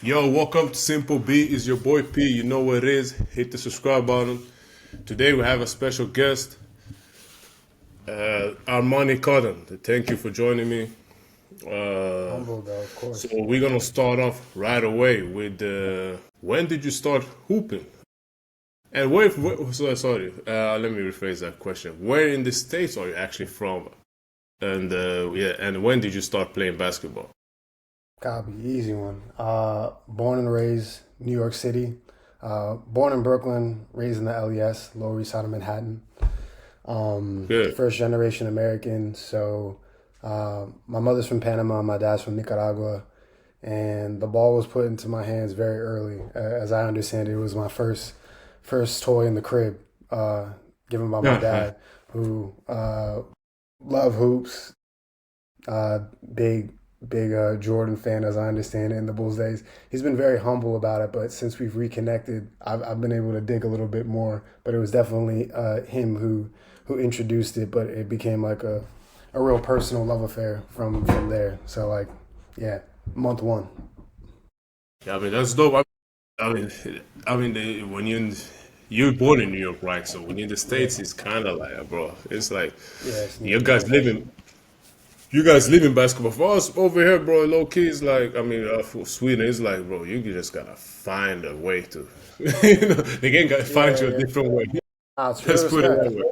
Yo, welcome to Simple B. Is your boy P. You know what it is. Hit the subscribe button. Today we have a special guest, Armani Cotton. Thank you for joining me. Uh, Humble though, of so course. we're gonna start off right away with when did you start hooping? And sorry, let me rephrase that question. Where in the states are you actually from? And yeah, and when did you start playing basketball? Gotta be easy one. Born and raised New York City. Born in Brooklyn, raised in the LES, Lower East Side of Manhattan. Good. First generation American. So my mother's from Panama, my dad's from Nicaragua, and the ball was put into my hands very early. As I understand it, it was my first toy in the crib, given by my dad, who loved hoops. uh, big Jordan fan, as I understand it, in the Bulls days. He's been very humble about it, but since we've reconnected, I've been able to dig a little bit more. But it was definitely him who introduced it, but it became like a real personal love affair from there. So like, yeah, month one. Yeah, I mean that's dope. I mean, when you're born in New York, right? So when you're in the Yeah, States, it's kind of like, bro, it's like yeah, it's you neat. guys live in you guys live in basketball. For us over here, bro, low key is like, I mean, for Sweden, it's like, bro, you just gotta find a way to, they can find Yeah, you a yeah. different way. It's real Let's put it respect. that way.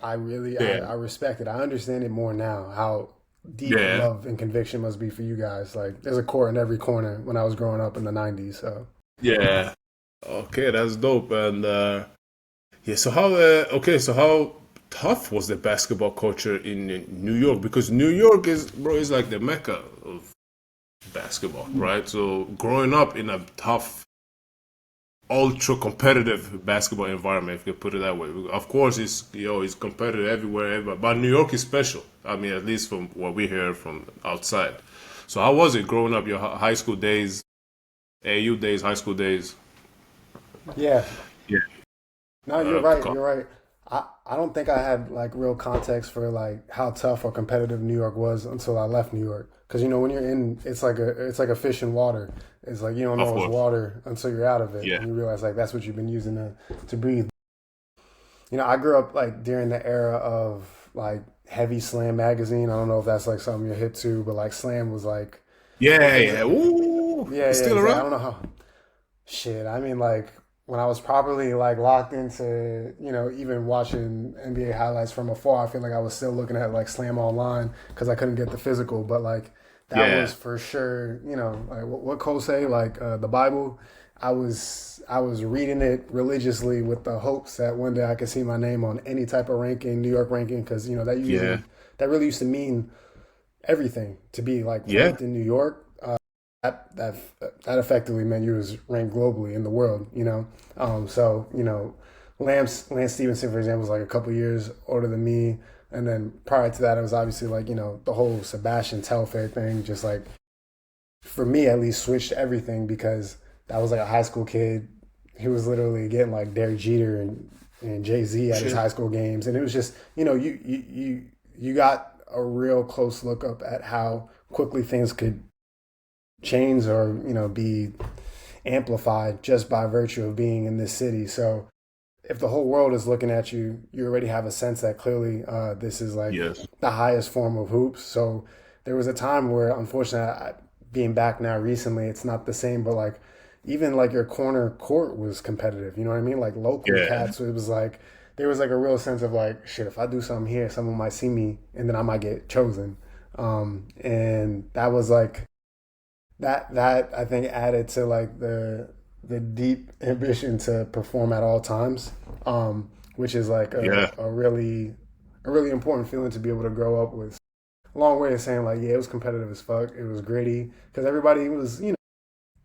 I Yeah, respect it. I understand it more now. How deep the yeah, love and conviction must be for you guys. Like, there's a court in every corner when I was growing up in the '90s. So yeah. Okay, that's dope. And yeah, so how? Okay, so how tough was the basketball culture in New York? Because New York is, bro, is like the mecca of basketball, right? So growing up in a tough, ultra competitive basketball environment, if you could put it that way. Of course, it's competitive everywhere, but New York is special. I mean, at least from what we hear from outside. So how was it growing up? Your high school days, AU days, high school days. yeah, Yeah, no, right you're up to right. call. You're right. I don't think I had like real context for like how tough or competitive New York was until I left New York. Because when you're in, it's like a fish in water. It's like you don't Of know it's course. water until you're out of it, Yeah. and you realize like that's what you've been using to breathe. I grew up like during the era of like heavy Slam magazine. I don't know if that's like something you're hit to, but like Slam was like Yeah, it was yeah. Ooh, yeah, it's yeah, still exactly. I around? don't know how shit. I mean, like when I was properly like locked into even watching NBA highlights from afar, I feel like I was still looking at like Slam online because I couldn't get the physical. But like that was Yeah, for sure. Like what Cole say, like the Bible. I was reading it religiously with the hopes that one day I could see my name on any type of ranking, New York ranking, because yeah, that really used to mean everything to be like yeah, ranked in New York. That effectively meant you was ranked globally in the world. So Lance Stevenson, for example, was like a couple years older than me, and then prior to that, it was obviously like the whole Sebastian Telfair thing, just like for me at least switched everything because that was like a high school kid. He was literally getting like Derek Jeter and Jay Z at his shit. high school games, and it was just you got a real close look up at how quickly things could change or be amplified just by virtue of being in this city. So if the whole world is looking at you, you already have a sense that clearly this is like Yes. the highest form of hoops. So there was a time where, unfortunately, being back now recently, it's not the same. But like even like your corner court was competitive. You know what I mean? Like local Yeah, cats. It was like there was like a real sense of like shit. If I do something here, someone might see me, and then I might get chosen. And that was like that I think added to like the deep ambition to perform at all times, which is like yeah, a really important feeling to be able to grow up with. A long way of saying like yeah, it was competitive as fuck. It was gritty because everybody was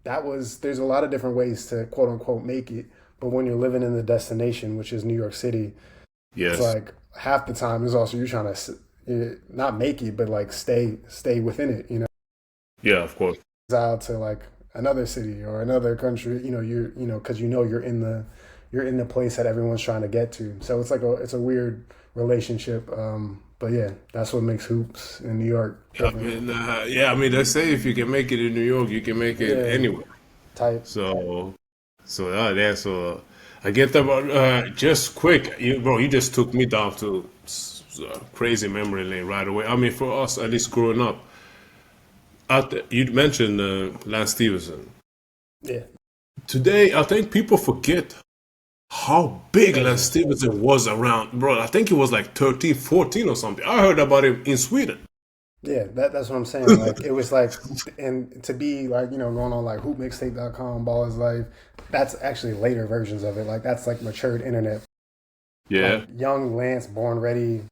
there's a lot of different ways to quote unquote make it, but when you're living in the destination, which is New York City, it's yes. like half the time is also you're trying to not make it, but like stay within it. Yeah, of course. Out to like another city or another country, because you're in the place that everyone's trying to get to. So it's a weird relationship. But yeah, that's what makes hoops in New York I different. mean, yeah, I mean, they say if you can make it in New York, you can make it Yeah, anywhere. type. So, so I get about just quick, bro. You just took me down to crazy memory lane right away. I mean, for us, at least growing up, you mentioned Lance Stevenson. Yeah, Today, I think people forget how big Lance crazy. Stevenson was around, bro. I think he was like 13, 14 or something. I heard about him in Sweden. Yeah, that's what I'm saying. Like it was like, and to be like going on like hoopmixtape.com, Ball is Life. That's actually later versions of it. Like that's like matured internet. Like Yeah, young Lance, born ready,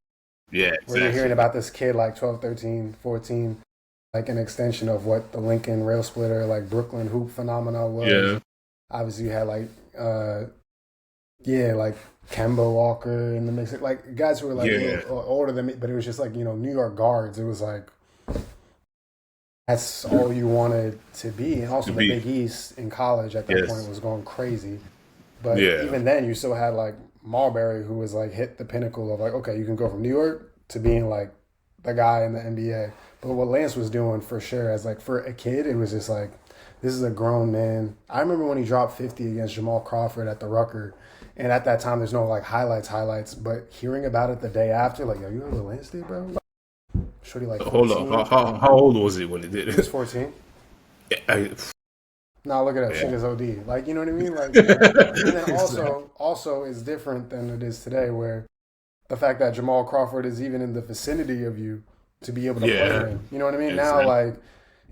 yeah, where you're hearing exactly. about this kid like 12, 13, 14, like an extension of what the Lincoln Rail Splitter, like Brooklyn hoop phenomena was. Yeah, Obviously, you had like, yeah, like Kemba Walker in the mix, like guys who were like a little yeah, older than me, but it was just like New York guards. It was like that's all you wanted to be, and to also the be, Big East in college at that point yes, was going crazy. But yeah, even then, you still had like Marbury, who was like hit the pinnacle of like, okay, you can go from New York to being like the guy in the NBA. But what Lance was doing for sure, as like for a kid, it was just like, this is a grown man. I remember when he dropped 50 against Jamal Crawford at the Rucker. And at that time, there's no like highlights. But hearing about it the day after, like, yo, you know what Lance did, bro? Shorty like hold on. 14. How old was he when he did He was it? 14. I, Now look it up. Shit yeah. is OD. Like, you know what I mean? Like, and then Exactly. also it's different than it is today, where the fact that Jamal Crawford is even in the vicinity of you to be able to play Yeah, him. You know what I mean? Now exactly. like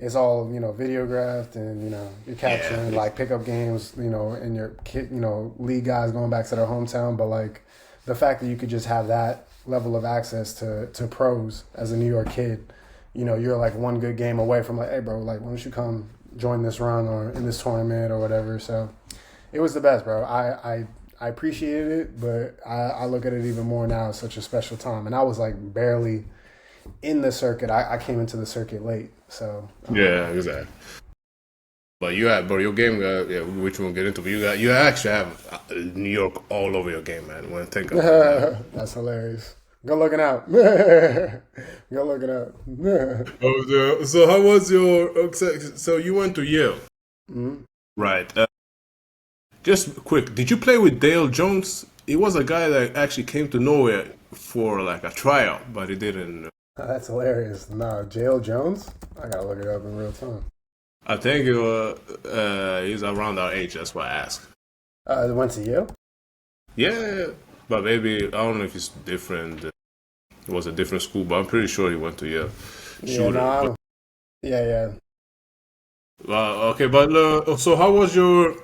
it's all videographed, and you're Yeah, capturing like pickup games, and your kid, league guys going back to their hometown. But like the fact that you could just have that level of access to pros as a New York kid, you're like one good game away from like, hey bro, like why don't you come join this run or in this tournament or whatever. So it was the best, bro. I appreciated it, but I look at it even more now as such a special time. And I was like barely in the circuit. I came into the circuit late, so yeah, exactly. But you have, bro, your game, yeah, which we'll get into. But you actually have New York all over your game, man. When I think about that. that's hilarious. Go looking out. Go looking out. So how was your? So you went to Yale, Mhm. right? Just quick, did you play with Dale Jones? He was a guy that actually came to Norway for like a tryout, but he didn't. That's hilarious. No, Jail Jones. I gotta look it up in real time. I think he's around our age. That's why I asked. Went to Yale. Yeah, but maybe I don't know if it's different. It was a different school, but I'm pretty sure he went to Yale. Yeah, no, Shooter, I but don't. Yeah, yeah. okay. But so how was your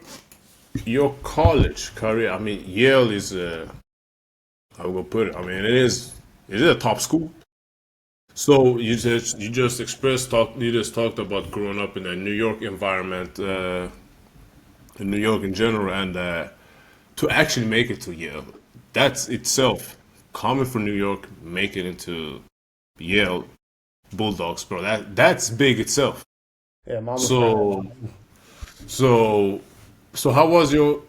college career? I mean, Yale is how we put it. I mean, it is a top school. So you just talked about growing up in a New York environment, in New York in general, and to actually make it to Yale, that's itself coming from New York, make it into Yale Bulldogs, bro. That's big itself. Yeah, Mama's proud. So so so how was your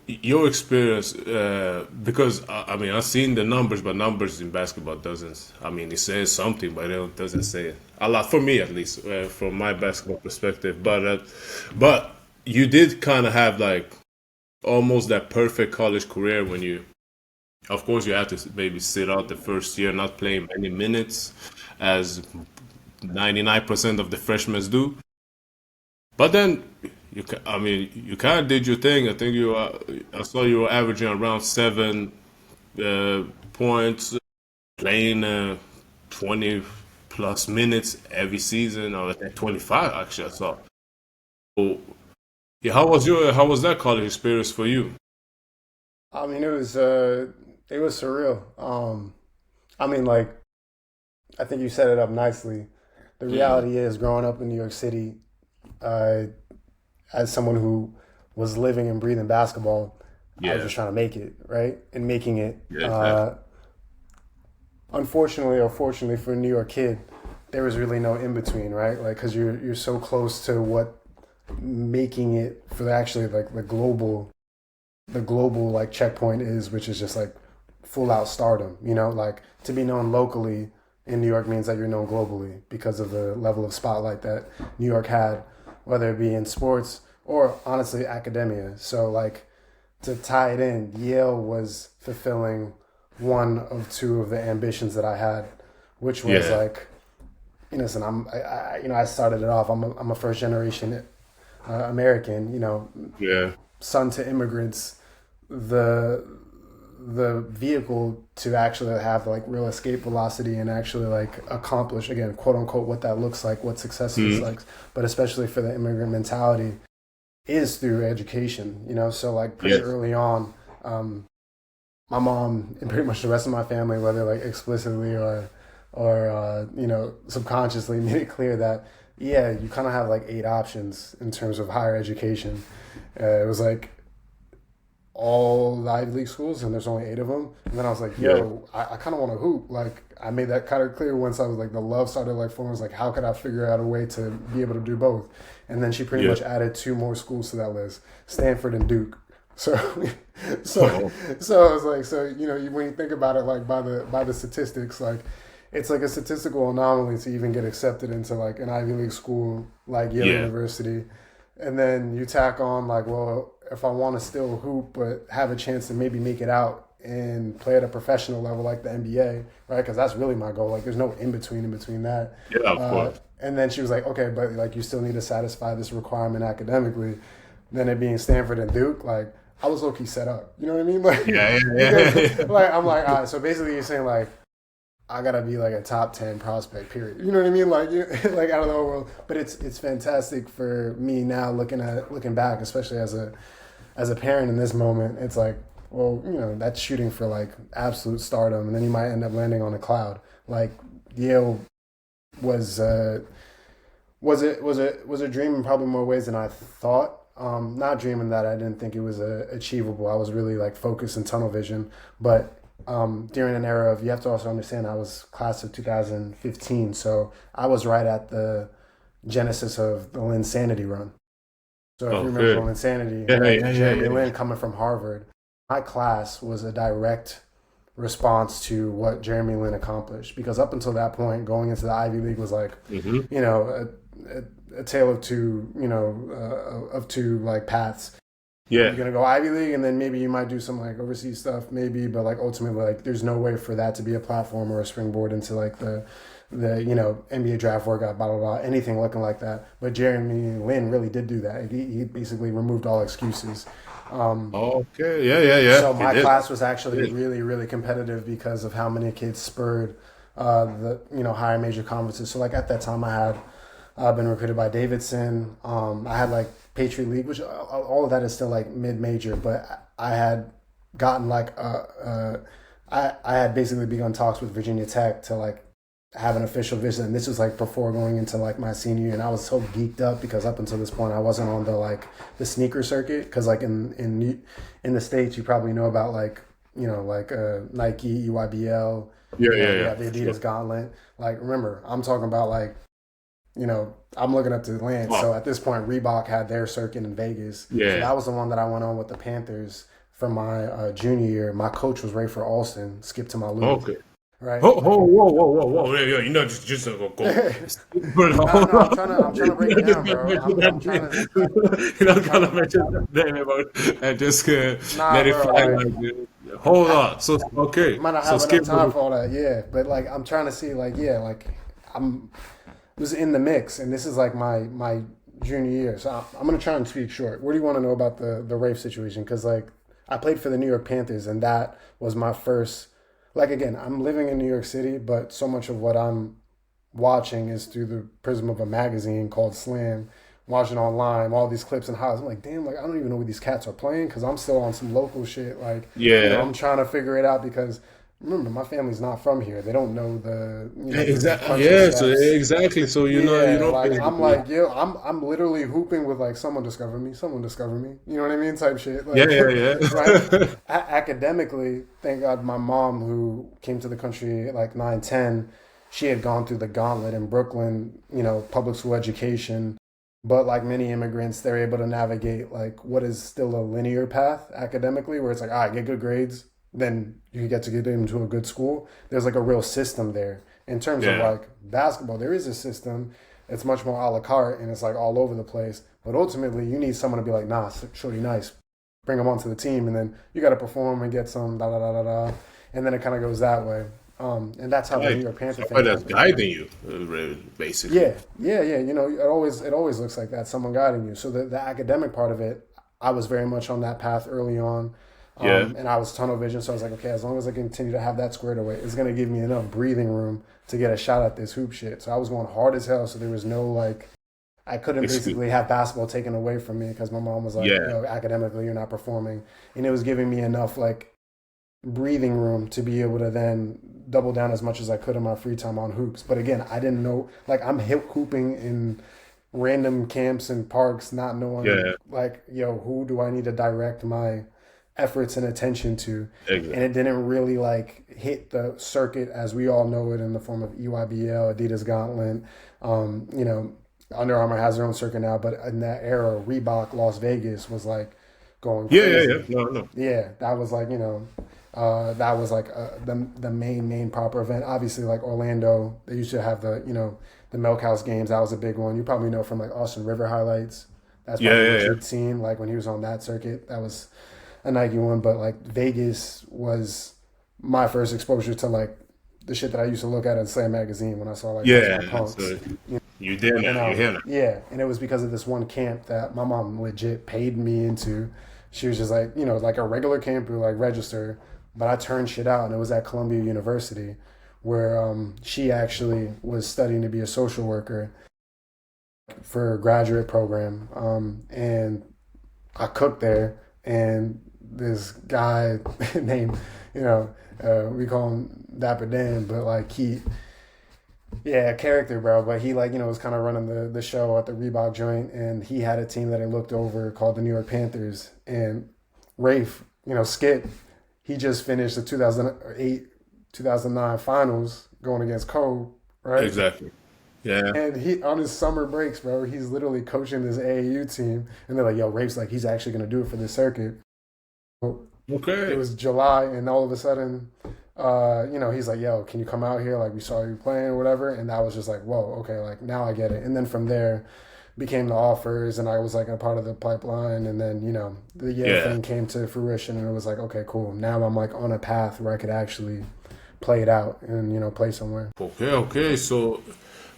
experience? Because I mean I've seen the numbers, but numbers in basketball doesn't. I mean it says something, but it doesn't say a lot for me at least, from my basketball perspective. But you did kind of have like almost that perfect college career when you. Of course, you have to maybe sit out the first year, not playing many minutes, as 99% of the freshmen do. But then, I mean, you kind of did your thing. I think I saw you were averaging around 7 points, playing 20 plus minutes every season, or like 25 actually. I saw. So, yeah, how was that college experience for you? I mean, it was surreal. I mean, like I think you set it up nicely. The Hmm. reality is, growing up in New York City, uh, as someone who was living and breathing basketball, I was Yeah, just trying to make it right and making it. yeah, exactly. Unfortunately or fortunately for a New York kid, there was really no in between, right? Like, because you're so close to what making it for actually like the global like checkpoint is, which is just like full out stardom. Like to be known locally in New York means that you're known globally because of the level of spotlight that New York had, whether it be in sports or honestly academia. So like to tie it in, Yale was fulfilling one of two of the ambitions that I had, which was Yeah. like, listen, I started it off. I'm a first generation American, Yeah. son to immigrants. The the vehicle to actually have like real escape velocity and actually like accomplish again, quote unquote, what that looks like, what success looks Mm. like, but especially for the immigrant mentality is through education. So like pretty Yes. early on, um, my mom and pretty much the rest of my family, whether like explicitly or subconsciously, made it clear that yeah, you kind of have like eight options in terms of higher education. It was like all the Ivy League schools, and there's only eight of them. And then I was like, Yeah. yo, I kind of want to hoop. Like, I made that kind of clear once I was like, the love started like forming. I was like, how could I figure out a way to be able to do both? And then she pretty Yeah. much added two more schools to that list: Stanford and Duke. So, so, Oh, so I was like, so when you think about it, like by the statistics, like it's like a statistical anomaly to even get accepted into like an Ivy League school like Yale yeah. University, and then you tack on like, well, if I want to still hoop but have a chance to maybe make it out and play at a professional level like the NBA, right? Because that's really my goal. Like, there's no in between that. Yeah, of course. And then she was like, okay, but like you still need to satisfy this requirement academically. Then it being Stanford and Duke, like I was low key set up. You know what I mean? Like Yeah, because yeah, yeah. like I'm like, all right. So basically, you're saying like I gotta be like a top 10 prospect. Period. You know what I mean? Like like out of the whole world. But it's fantastic for me now looking back, especially as a parent in this moment. It's like, well, that's shooting for like absolute stardom, and then you might end up landing on a cloud. Like Yale was was a dream in probably more ways than I thought. Not dreaming that I didn't think it was achievable. I was really like focused and tunnel vision. But during an era of, you have to also understand, I was class of 2015, so I was right at the genesis of the Linsanity run. So if you remember Okay. Linsanity, Yeah, right, yeah, yeah, Jeremy yeah. Lin coming from Harvard, my class was a direct response to what Jeremy Lin accomplished. Because up until that point, going into the Ivy League was like, Mm-hmm. a tale of two, of two like paths. You're Yeah. gonna go Ivy League, and then maybe you might do some like overseas stuff, maybe, but like ultimately, like there's no way for that to be a platform or a springboard into like the NBA draft workout, blah blah blah, anything looking like that. But Jeremy Lin really did do that. He basically removed all excuses. Um, Okay. Yeah, yeah, yeah. so He my did. class was He actually did. really, really competitive because of how many kids spurred the higher major conferences. So like at that time, I had been recruited by Davidson. I had like Patriot League, which all of that is still like mid major, but I had gotten like I had basically begun talks with Virginia Tech to like have an official visit, and this was like before going into like my senior year, and I was so geeked up because up until this point I wasn't on the sneaker circuit, because like in the States you probably know about like like Nike, EYBL, Yeah, yeah, you yeah. have the For sure. Adidas Gauntlet. Like, remember, I'm talking about like I'm looking up to Lance. Oh, So at this point, Reebok had their circuit in Vegas. So yeah. that was the one that I went on with the Panthers for my junior year. My coach was Rayford Alston, skip to my Lou, Okay. right? Oh, oh, whoa, whoa, whoa, whoa. Yeah, yeah. Just go. But No, hold no, on. I'm trying to break it You're not just down, gonna bro. mention I'm that trying name. to. You're I'm not trying gonna to. mention that name about and just Nah, let it bro. fly Like, like this. Hold I on. So okay. might not So have enough skip. time for all that. Yeah, but like, I'm trying to see, like, yeah, like, I'm was in the mix, and this is like my junior year. So I'm gonna try and speak short. What do you want to know about the Rafe situation? Because like, I played for the New York Panthers, and that was my first. Like, again, I'm living in New York City, but so much of what I'm watching is through the prism of a magazine called Slam. Watching online all these clips and highlights. I'm like, damn, like I don't even know where these cats are playing because I'm still on some local shit. Like, Yeah. I'm trying to figure it out because remember, my family's not from here. They don't know the Exactly. crunching Yeah. So steps. exactly. So you Yeah, know like I'm basically. like, yo, I'm literally hooping with like someone discover me. You know what I mean? Type shit. Yeah, Like, yeah, right? yeah. Academically, thank God my mom, who came to the country at like 9, 10, she had gone through the gauntlet in Brooklyn, public school education. But like many immigrants, they're able to navigate like what is still a linear path academically, where it's like, all right, get good grades, then you get to get into a good school. There's like a real system there. In terms of Yeah. like basketball, there is a system. it's much more a la carte and it's like all over the place. But ultimately, you need someone to be like, nah, shorty, nice, bring them onto the team, and then you got to perform and get some da da da da da, and then it kind of goes that way. And that's how the New Right. York Panther thing Somebody that's happened. guiding you, basically. Yeah. You know, it always looks like that, someone guiding you. So the academic part of it, I was very much on that path early on, Yeah. and I was tunnel vision. So I was like, okay, as long as I continue to have that squared away, it's gonna give me enough breathing room to get a shot at this hoop shit. So I was going hard as hell. So there was no like, I couldn't Excuse. basically have basketball taken away from me because my mom was like, Yeah. yo, academically you're not performing, and it was giving me enough like breathing room to be able to then double down as much as I could in my free time on hoops. But again, I didn't know, like I'm hip hooping in random camps and parks, not knowing Yeah. like, yo, who do I need to direct my efforts and attention to? And Exactly. it didn't really like hit the circuit as we all know it in the form of EYBL, Adidas Gauntlet. You know, Under Armour has their own circuit now, but in that era, Reebok Las Vegas was like going Yeah. Yeah. Yeah. crazy. No. No. Yeah, that was like, you know, that was like the main proper event. Obviously, like Orlando, they used to have the, you know, the Milk House games. That was a big one. You probably know from like Austin River highlights. That's Yeah. probably Yeah. what Yeah. you'd seen like when he was on that circuit. That was a Nike one. But like Vegas was my first exposure to like the shit that I used to look at in Slam magazine when I saw like Basketball Yeah. Punks. So you there And now. You're here now. yeah, and it was because of this one camp that my mom legit paid me into. She was just like, you know, like a regular camper, like register, but I turned shit out, and it was at Columbia University, where she actually was studying to be a social worker for her graduate program, and I cooked there, and this guy named, you know, we call him Dapper Dan, but like yeah, character, bro. But he like, you know, was kind of running the show at the Reebok joint, and he had a team that he looked over called the New York Panthers. And Rafe, you know, Skip, he just finished the 2008 2009 finals going against Cole, right? Exactly. Yeah. And he on his summer breaks, bro, he's literally coaching this AAU team, and they're like, "Yo, Rafe's like he's actually gonna do it for this circuit." It Okay. was July, and all of a sudden, you know, he's like, "Yo, can you come out here? Like, we saw you playing or whatever." And that was just like, "Whoa, okay, like now I get it." And then from there, became the offers, and I was like a part of the pipeline. And then you know, the Yale Yeah. thing came to fruition, and it was like, okay, cool. Now I'm like on a path where I could actually play it out and you know play somewhere. Okay. Okay. So,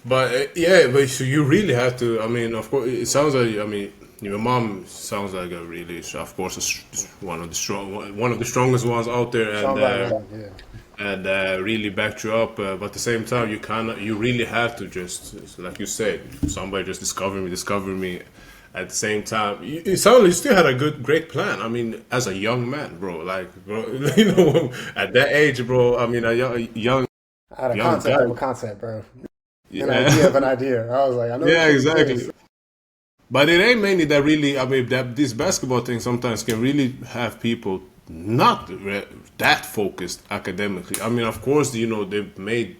but yeah, but so you really have to. I mean, of course, it sounds like. I mean, your mom sounds like a really, of course, one of the one of the strongest ones out there, Sounds about right, yeah. and really backed you up. But at the same time, you really have to just, like you said, somebody just discover me. At the same time, it sounded like you still had a great plan. I mean, as a young man, bro, like, bro, you know, at that age, bro. I mean, I had a young concept guy. of a concept, bro. An idea of Yeah, an idea. I was like, I know yeah, this shit exists. exactly. But it ain't mainly that really. I mean, that this basketball thing sometimes can really have people not that focused academically. I mean, of course, you know, they may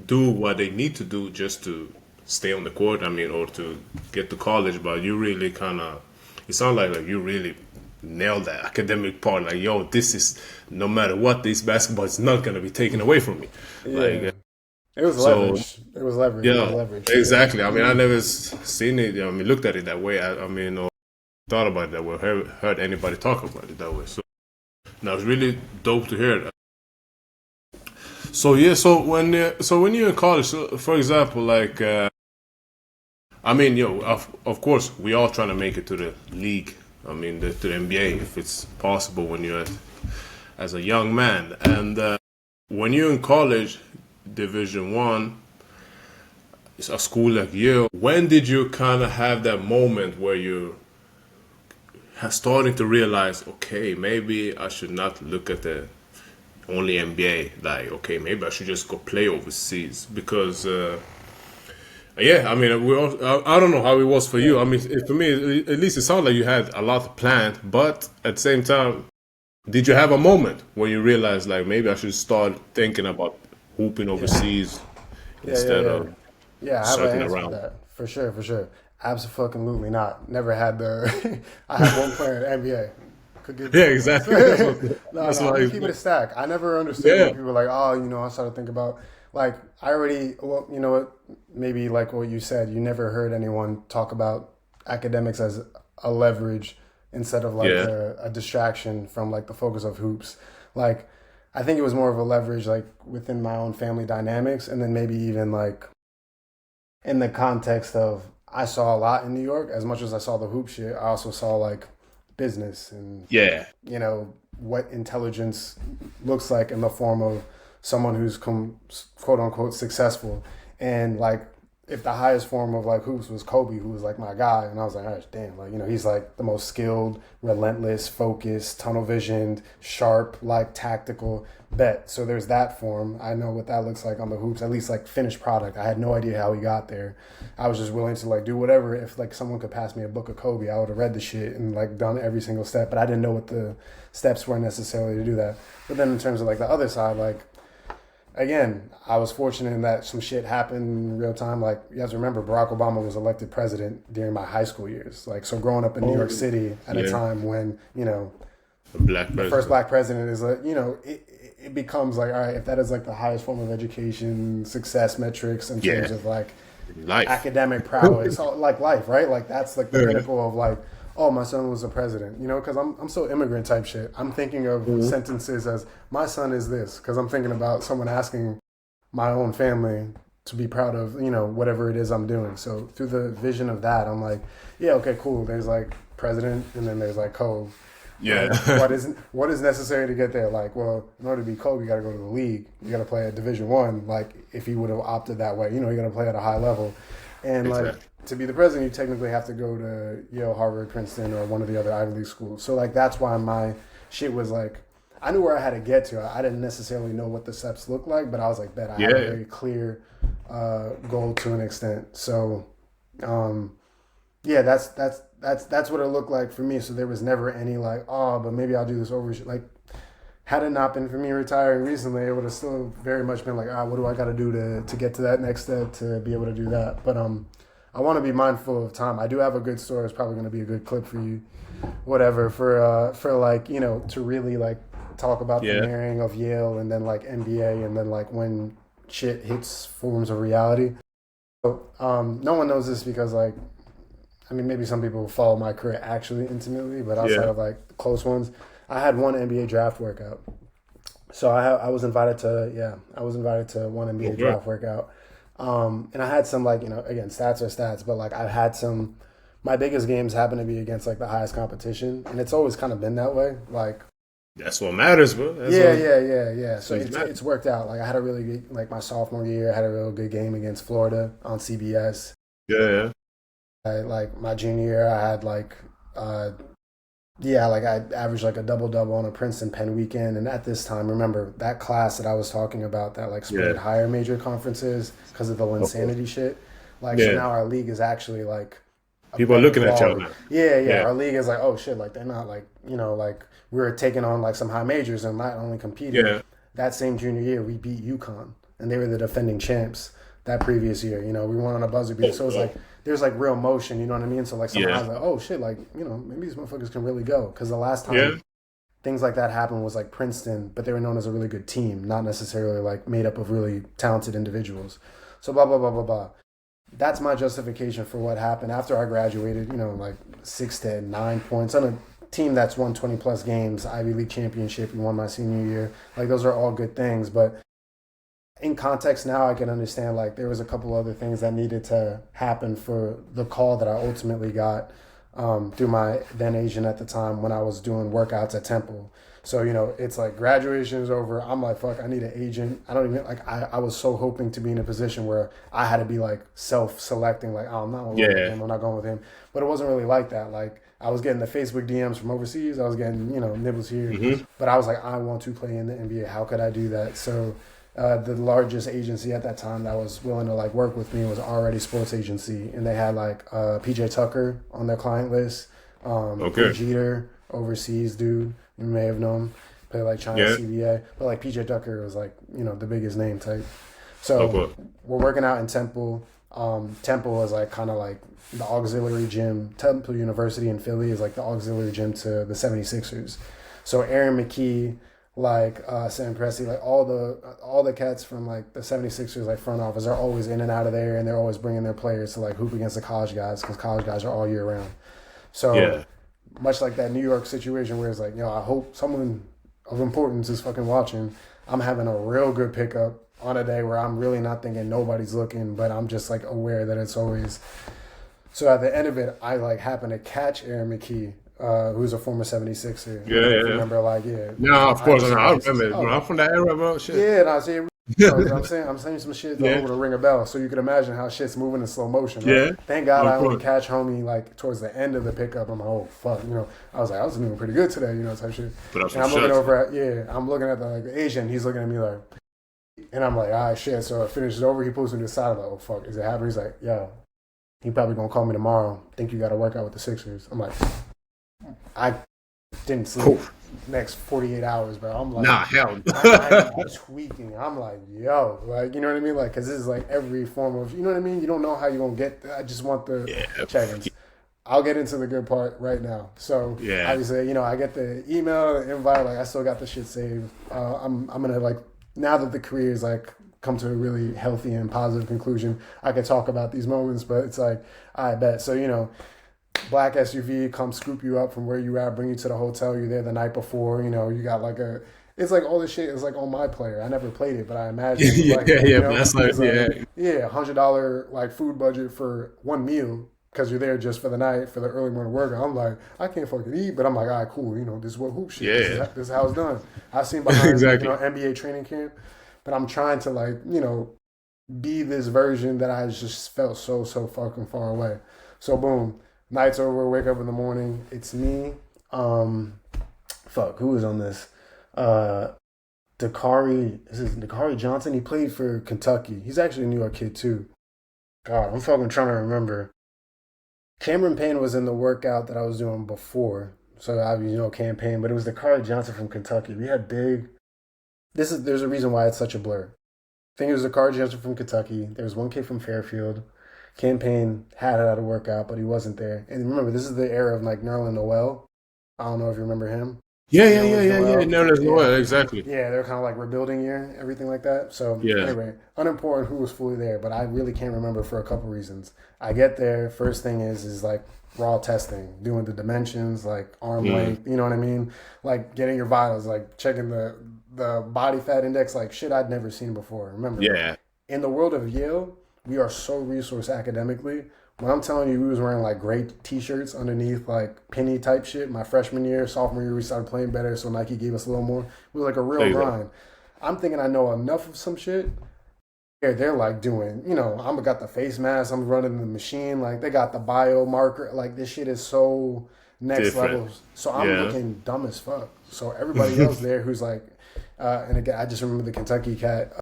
do what they need to do just to stay on the court. I mean, or to get to college. But you really kind of, it sounds like you really nailed that academic part. Like, yo, this is no matter what, this basketball is not gonna be taken away from me. Like, Yeah. It was so. leverage. It was leverage. It was Yeah, leverage. Yeah. exactly. I mean, I never seen it. I mean, looked at it that way. I mean, or thought about it that way. Heard anybody talk about it that way. So now it's really dope to hear that. So yeah, so when you're in college, so for example, like I mean, yo, of course, we all trying to make it to the league. I mean, to the NBA if it's possible when you're as a young man, and when you're in college, Division One. It's a school like Yale. When did you kind of have that moment where you starting to realize, okay, maybe I should not look at the only NBA. Like, okay, maybe I should just go play overseas because, yeah, I mean, I don't know how it was for you. I mean, for me, at least it sounded like you had a lot planned, but at the same time, did you have a moment where you realized, like, maybe I should start thinking about hooping Yeah. overseas Yeah. instead Yeah. of Yeah, I have an circling answer for around? that. For sure, for sure. Absolutely not. Never had the I had one player in the NBA. Could give Yeah, two exactly. fucks. No, That's I'm why. just keeping it stack. I never understood when Yeah, people were like, oh, you know, I started thinking about like I already, well, you know what, maybe like what you said, you never heard anyone talk about academics as a leverage instead of like Yeah, a distraction from like the focus of hoops. Like I think it was more of a leverage like within my own family dynamics, and then maybe even like in the context of I saw a lot in New York. As much as I saw the hoop shit, I also saw like business and yeah, what intelligence looks like in the form of someone who's quote unquote successful. And like if the highest form of like hoops was Kobe, who was like my guy, and I was like, oh, damn, like he's like the most skilled, relentless, focused, tunnel visioned, sharp, like tactical bet. So there's that form. I know what that looks like on the hoops, at least like finished product. I had no idea how he got there. I was just willing to like do whatever. If like someone could pass me a book of Kobe, I would have read the shit and like done every single step. But I didn't know what the steps were necessarily to do that. But then in terms of like the other side, like again, I was fortunate in that some shit happened in real time. Like you have to remember, Barack Obama was elected president during my high school years. Like so, growing up in New oh, York City at a yeah, time when a black the first president, black president is like it becomes like all right, if that is like the highest form of education success metrics in terms yeah, of like life. academic prowess, like life, right? Like that's like the Yeah. pinnacle of like, oh, my son was a president, because I'm so immigrant type shit. I'm thinking of Mhm. sentences as my son is this because I'm thinking about someone asking my own family to be proud of whatever it is I'm doing. So through the vision of that, I'm like, yeah, okay, cool. There's like president, and then there's like Cove. Yeah, What is necessary to get there? Like, well, in order to be Kobe, you got to go to the league. You got to play at Division One. Like, if he would have opted that way, you got to play at a high level. And like exactly. to be the president, you technically have to go to Yale, Harvard, Princeton, or one of the other Ivy League schools. So like that's why my shit was like, I knew where I had to get to. I didn't necessarily know what the steps looked like, but I was like, bet I had a Yeah, very clear goal to an extent. So um, yeah, that's what it looked like for me. So there was never any like, oh, but maybe I'll do this over. Like, had it not been for me retiring recently, it would have still very much been like, what do I got to do to get to that next step to be able to do that? But I want to be mindful of time. I do have a good story. It's probably going to be a good clip for you, whatever, for like to really like talk about the yeah. marrying of Yale and then like NBA and then like when shit hits forms of reality. So no one knows this because like I mean, maybe some people follow my career actually intimately, but outside Yeah. of like close ones, I had one NBA draft workout. So I was invited to one NBA Okay. draft workout, and I had some like again stats are stats, but like I had some my biggest games happen to be against like the highest competition, and it's always kind of been that way. Like That's what matters, bro. yeah. That's So what it's matters. it's worked out. Like I had a really good like my sophomore year, I had a real good game against Florida on CBS. Yeah, yeah. Like my junior year, I had like uh, yeah, like I averaged like a double double on a Princeton Penn weekend. And at this time, remember that class that I was talking about that like Yeah. split higher major conferences because of the Okay. Linsanity shit. Like, so Yeah. now our league is actually like a People are better looking at y'all quality. now. Yeah. Yeah. Our league is like, oh shit, like they're not like, like we were taking on like some high majors and not only competing. Yeah. That same junior year, we beat UConn and they were the defending champs that previous year. We won on a buzzer beater. So it's Okay. like, there's like real motion, you know what I mean? So like some Yeah. eyes like, oh shit, like, maybe these motherfuckers can really go. Because the last Yeah. time things like that happened was like Princeton, but they were known as a really good team, not necessarily like made up of really talented individuals. So blah, blah, blah, blah, blah. That's my justification for what happened after I graduated, like 6 to 9 points on a team that's won 20 plus games, Ivy League championship, and won my senior year. Like those are all good things. But in context now, I can understand like there was a couple other things that needed to happen for the call that I ultimately got through my then agent at the time when I was doing workouts at Temple. So it's like graduation is over. I'm like, fuck, I need an agent. I don't even like. I was so hoping to be in a position where I had to be like self-selecting, like, oh, I'm not going with Yeah. him. I'm not going with him. But it wasn't really like that. Like I was getting the Facebook DMs from overseas. I was getting nibbles here. Hmm. But I was like, I want to play in the NBA. How could I do that? So the largest agency at that time that was willing to like work with me was Already Sports Agency, and they had like PJ Tucker on their client list, Okay. Jeter, overseas dude, you may have known, play like China Yeah. CBA, but like PJ Tucker was like the biggest name type. So Okay. we're working out in Temple. Temple is like kind of like the auxiliary gym. Temple University in Philly is like the auxiliary gym to the 76ers. So Aaron McKee like Sam Presti, like all the cats from like the 76ers like front office are always in and out of there, and they're always bringing their players to like hoop against the college guys because college guys are all year round. So Yeah. much like that New York situation where it's like, I hope someone of importance is fucking watching. I'm having a real good pickup on a day where I'm really not thinking nobody's looking, but I'm just like aware that it's always. So at the end of it, I like happen to catch Aaron McKee, who's a former 76er. I Yeah, don't know yeah, if you yeah. remember, like, yeah, No, of behind course. the I scenes. remember it, bro. Oh, I'm from that era, bro. Shit. yeah, and I see. I'm saying some shit that Yeah. over to ring a bell, so you can imagine how shit's moving in slow motion, right? Yeah. Thank God I Of only course. catch homie like towards the end of the pickup. I'm like, oh fuck, I was like, I was doing pretty good today, type shit. Put up And some I'm looking shots. over at I'm looking at the Asian. He's looking at me like, and I'm like, all right, shit. So I finished over. He pulls me to the side. I'm like, oh fuck, is it happening? He's like, yo, he probably gonna call me tomorrow. Think you got to work out with the Sixers. I'm like, I didn't sleep Oof. next 48 hours, bro. I'm like, Nah, hell. I'm tweaking. I'm like, yo, like, you know what I mean? Like, cause this is like every form of, you know what I mean? You don't know how you're gonna get. I just want the Yeah. check-ins. I'll get into the good part right now. So Yeah. obviously, I get the email, the invite. Like, I still got the shit saved. I'm gonna like now that the career is like come to a really healthy and positive conclusion. I can talk about these moments, but it's like I bet. So black SUV come scoop you up from where you at, bring you to the hotel. You're there the night before. You got like it's like all this shit is like on my player. I never played it, but I imagine it was Yeah, like yeah, that. yeah. But that's like, It's yeah. like $100 like food budget for one meal because you're there just for the night for the early morning workout. I'm like, I can't fucking eat, but I'm like, all right, cool. This is what hoop shit. Yeah. This is how it's done. I've seen behind Exactly. NBA training camp, but I'm trying to like be this version that I just felt so fucking far away. So boom, night's over, wake up in the morning. It's me. Who was on this? Dakari Johnson. He played for Kentucky. He's actually a New York kid too. God, I'm fucking trying to remember. Cameron Payne was in the workout that I was doing before. So obviously campaign, but it was Dakari Johnson from Kentucky. We had big. There's a reason why it's such a blur. I think it was Dakari Johnson from Kentucky. There was one kid from Fairfield. Campaign had it at a workout, but he wasn't there. And remember, this is the era of like Nerlens Noel. I don't know if you remember him. Yeah, yeah, yeah, Nerlens yeah, yeah. Noel. No, there's no Yeah. way. Exactly. Yeah, they're kind of like rebuilding year, everything like that. So Yeah. anyway, unimportant who was fully there, but I really can't remember for a couple reasons. I get there, first thing is like raw testing, doing the dimensions, like arm length, you know what I mean? Like getting your vitals, like checking the body fat index, like shit I'd never seen before. Remember, Yeah. in the world of Yale, we are so resourced academically. When I'm telling you, we was wearing like great t-shirts underneath like penny type shit. My freshman year, sophomore year, we started playing better, so Nike gave us a little more. It was like a real Exactly. grind. I'm thinking I know enough of some shit. They're like doing, I'm got the face mask, I'm running the machine, like they got the biomarker, like this shit is so next Different. level. So I'm Yeah. looking dumb as fuck. So everybody else there who's like, and again, I just remember the Kentucky cat.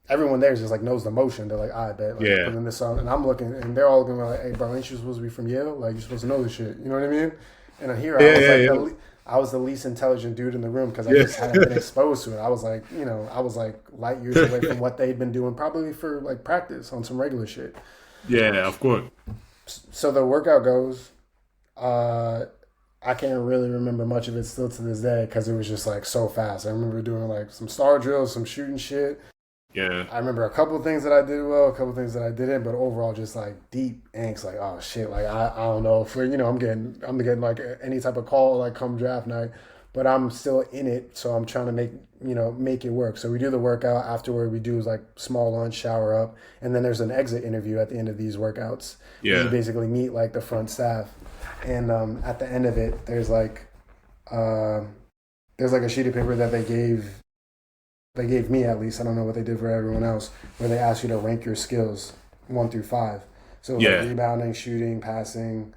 Everyone there is just like knows the motion. They're like, I bet, like, Yeah. putting this on, and I'm looking, and they're all going like, hey, bro, ain't you supposed to be from Yale? Like, you're supposed to know this shit. You know what I mean? And here I Yeah, was yeah, like, yeah. I was the least intelligent dude in the room because I Yeah. just hadn't been exposed to it. I was like, I was like light years away from what they'd been doing, probably for like practice on some regular shit. Yeah, of course. So the workout goes. I can't really remember much of it still to this day because it was just like so fast. I remember doing like some star drills, some shooting shit. Yeah. I remember a couple of things that I did well, a couple of things that I didn't, but overall just like deep angst, like oh shit, like I don't know if I'm getting like any type of call like come draft night, but I'm still in it, so I'm trying to make it work. So we do the workout afterward. We do like small lunch, shower up, and then there's an exit interview at the end of these workouts. Yeah. You basically meet like the front staff, and at the end of it, there's like a sheet of paper that they gave me at least. I don't know what they did for everyone else, where they ask you to rank your skills 1 through 5. So Yeah. like rebounding, shooting, passing,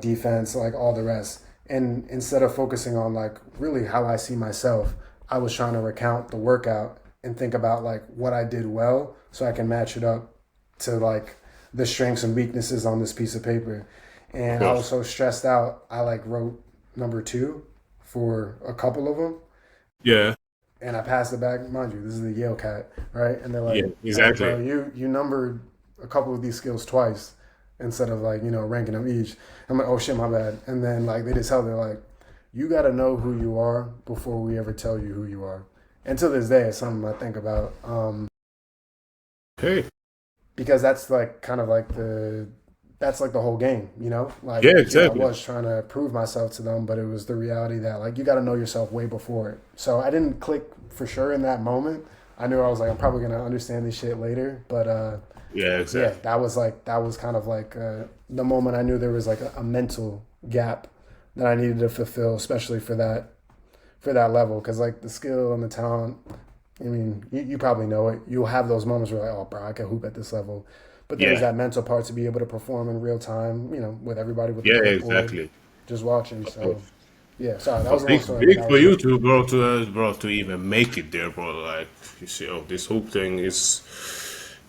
defense, like all the rest. And instead of focusing on like really how I see myself, I was trying to recount the workout and think about like what I did well so I can match it up to like the strengths and weaknesses on this piece of paper. And I was so stressed out, I like wrote number 2 for a couple of them. Yeah. And I passed it back. Mind you, this is the Yale cat, right? And they're like, Yeah, exactly. "Hey, bro, you numbered a couple of these skills twice instead of like ranking them each." I'm like, "Oh shit, my bad." And then like they just tell they're like, you got to know who you are before we ever tell you who you are. And to this day, it's something I think about. Okay. Because that's like kind of like that's like the whole game, you know? Like, Yeah, yeah, I exactly. was trying to prove myself to them, but it was the reality that like you got to know yourself way before it. So I didn't click for sure in that moment. I knew I was like I'm probably going to understand this shit later, but Yeah, yeah, exactly. that was kind of like the moment I knew there was like a mental gap that I needed to fulfill, especially for that level because like the skill and the talent, I mean, you probably know it. You'll have those moments where like, oh, bro, I can hoop at this level. But there's Yeah. that mental part to be able to perform in real time, you know, with everybody with the Yeah, clipboard, exactly. just watching. Of So, course. yeah, sorry, that was But a long big, story, but big that for was you it. to bro to even make it there, bro. Like you see, oh, this hoop thing is.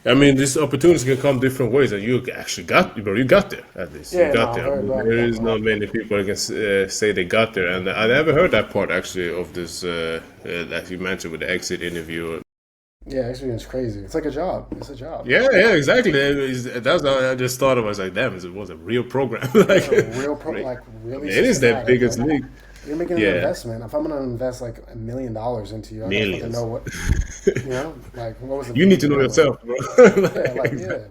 I mean, this opportunity can come different ways, and you actually got, bro. You got there at least. You Yeah, no, got I'm there. I very mean, proud of there that, is bro. not many people that can say they got there, and I never heard that part actually of this that you mentioned with the exit interview. Yeah, actually, it's crazy. It's like a job. It's a job. Yeah, yeah, exactly. That's how I just thought. I was like, damn, it was a real program. Yeah, Like, real like really it is the systematic. biggest Like league. you're making an Yeah, investment. If I'm gonna invest like $1 million into you, I gotta fucking millions. know what you know. Like what was the You need fee to to know that? Like yourself, bro. yeah, Like, like exactly. yeah.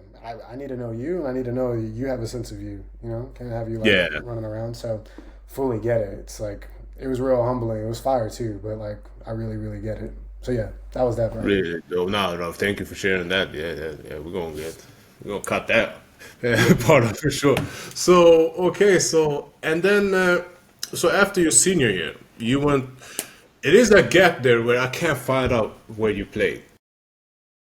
I need to know you, and I need to know you have a sense of you. You know, can't have you like Yeah, running around. So fully get it. It's like it was real humbling. It was fire too, but like I really really get it. So yeah, that was that, bro. really. No, no, no. Thank you for sharing that. Yeah, yeah, yeah. We're gonna cut that Yeah. part of for sure. So okay, so and then so after your senior year, you went. It is a gap there where I can't find out where you played.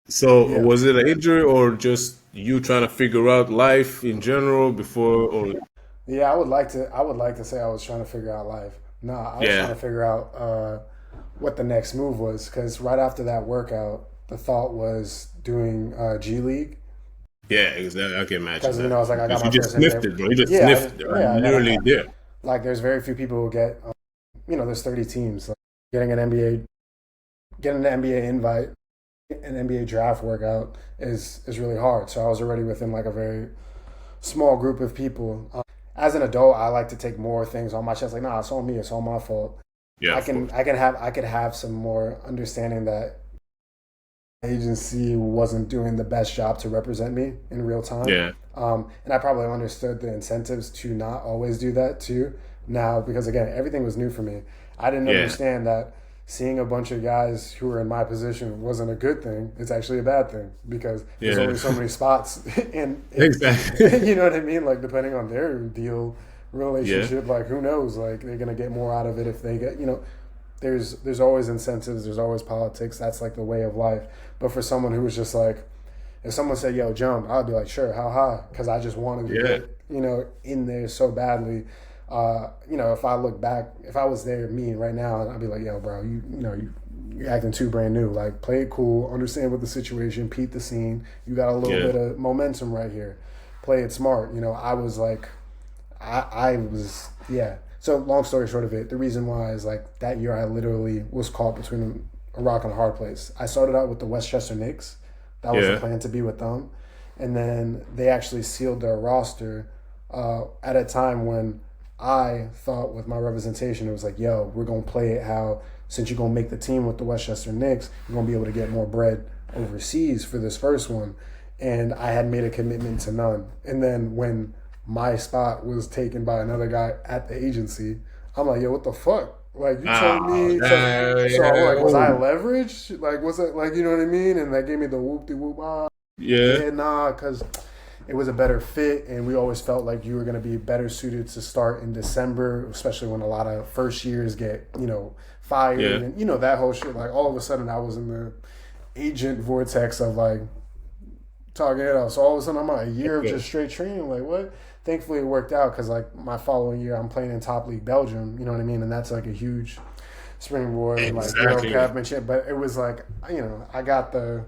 So Yeah. was it an injury or just you trying to figure out life in general before or Yeah, I would like to. I would like to say I was trying to figure out life. Nah, I was trying yeah. to figure out what the next move was because right after that workout, the thought was doing G League Yeah, exactly. I can imagine because you that. know it's like I got Because you my just first sniffed NBA. it, bro. You just Yeah, sniffed it. yeah, I got Literally there. like there's very few people who get you know there's 30 teams like, getting an NBA getting an NBA invite an NBA draft workout is really hard. So I was already within like a very small group of people. As an adult, I like to take more things on my chest. Like, nah, it's on me. It's all my fault. Yeah, of course. I could have some more understanding that agency wasn't doing the best job to represent me in real time. Yeah. And I probably understood the incentives to not always do that too now because again everything was new for me. I didn't Yeah. understand that seeing a bunch of guys who were in my position wasn't a good thing. It's actually a bad thing because there's Yeah. only so many spots, and if Exactly. you know what I mean, like depending on their deal Yeah. relationship, like who knows, like they're gonna get more out of it if they get you know there's always incentives, there's always politics. That's like the way of life. But for someone who was just like, if someone said, "Yo, jump," I'd be like, "Sure, how high?" Because I just wanted to Yeah. get you know in there so badly. You know, if I look back, if I was there, me right now, I'd be like, "Yo, bro, you know you're acting too brand new. Like, play it cool, understand what the situation, peep the scene. You got a little Yeah. bit of momentum right here. Play it smart." You know, I was like, I was yeah. So long story short of it, the reason why is like that year I literally was caught between a rock and a hard place. I started out with the Westchester Knicks. That was the Yeah. plan to be with them, and then they actually sealed their roster at a time when I thought with my representation it was like, yo, we're gonna play it how since you're gonna make the team with the Westchester Knicks, you're gonna be able to get more bread overseas for this first one. And I had made a commitment to none. And then when my spot was taken by another guy at the agency, I'm like, yo, what the fuck? Like you told Oh, me so so I'm yeah. like, was I Oh, leveraged? Like was it like you know what I mean? And that gave me the whoop de whoop yeah. yeah, nah, because it was a better fit, and we always felt like you were going to be better suited to start in December, especially when a lot of first years get, you know, fired Yeah. and, you know, that whole shit. Like, all of a sudden, I was in the agent vortex of like talking it out. So all of a sudden, I'm on a year of Okay. just straight training. Like, what? Thankfully, it worked out because, like, my following year, I'm playing in top league Belgium, you know what I mean? And that's like a huge springboard and like World Exactly. Cup and shit. But it was like, you know, I got the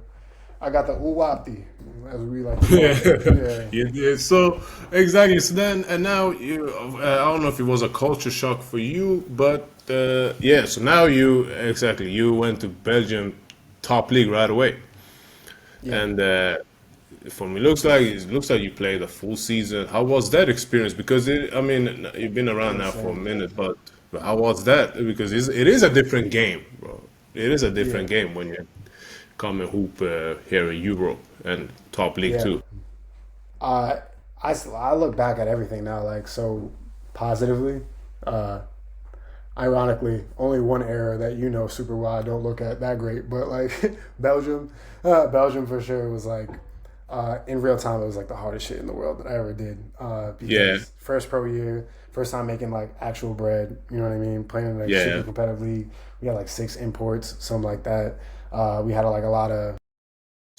uwati, as we like to call it. Yeah, Yeah. you did. So exactly. So then, and now you. I don't know if it was a culture shock for you, but yeah. So now you exactly you went to Belgium top league right away, Yeah. and for me, it looks like you played a full season. How was that experience? Because I mean, you've been around now for a Insane. minute, but But how was that? Because it is a different game, bro. It is a Yeah, different game when you come and hoop here in Europe and top league yeah. too. Uh, I look back at everything now like so positively. Uh, Ironically, only one era that you know super well I don't look at that great, but like Belgium, Belgium for sure was like in real time it was like the hardest shit in the world that I ever did Yeah, because first pro year, first time making like actual bread, you know what I mean? Playing in a super yeah. competitive league, we had like six imports, something like that. We had like a lot of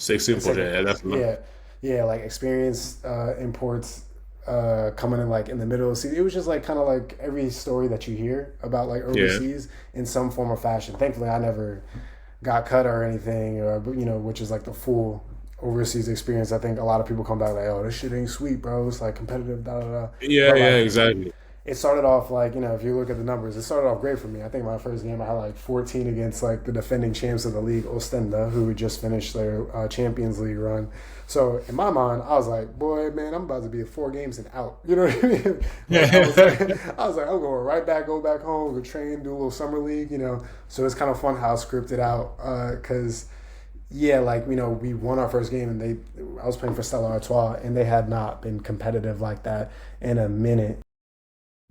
16 for second, that. That's enough. yeah, yeah, like experienced imports coming in like in the middle of the season. It was just like kind of like every story that you hear about like Yeah, overseas in some form or fashion. Thankfully, I never got cut or anything, or which is like the full overseas experience. I think a lot of people come back like, oh, this shit ain't sweet, bro. It's like competitive, da da da. yeah, But yeah. like Exactly. it started off like if you look at the numbers, it started off great for me. I think my first game I had like 14 against like the defending champs of the league, Ostenda, who had just finished their Champions League run. So in my mind, I was like, boy, man, I'm about to be 4 games and out. You know what I mean? Like I was like, I'm going right back, go back home, go train, do a little summer league. So it's kind of fun how it's scripted out because. Yeah, like we won our first game, and I was playing for Stella Artois, and they had not been competitive like that in a minute.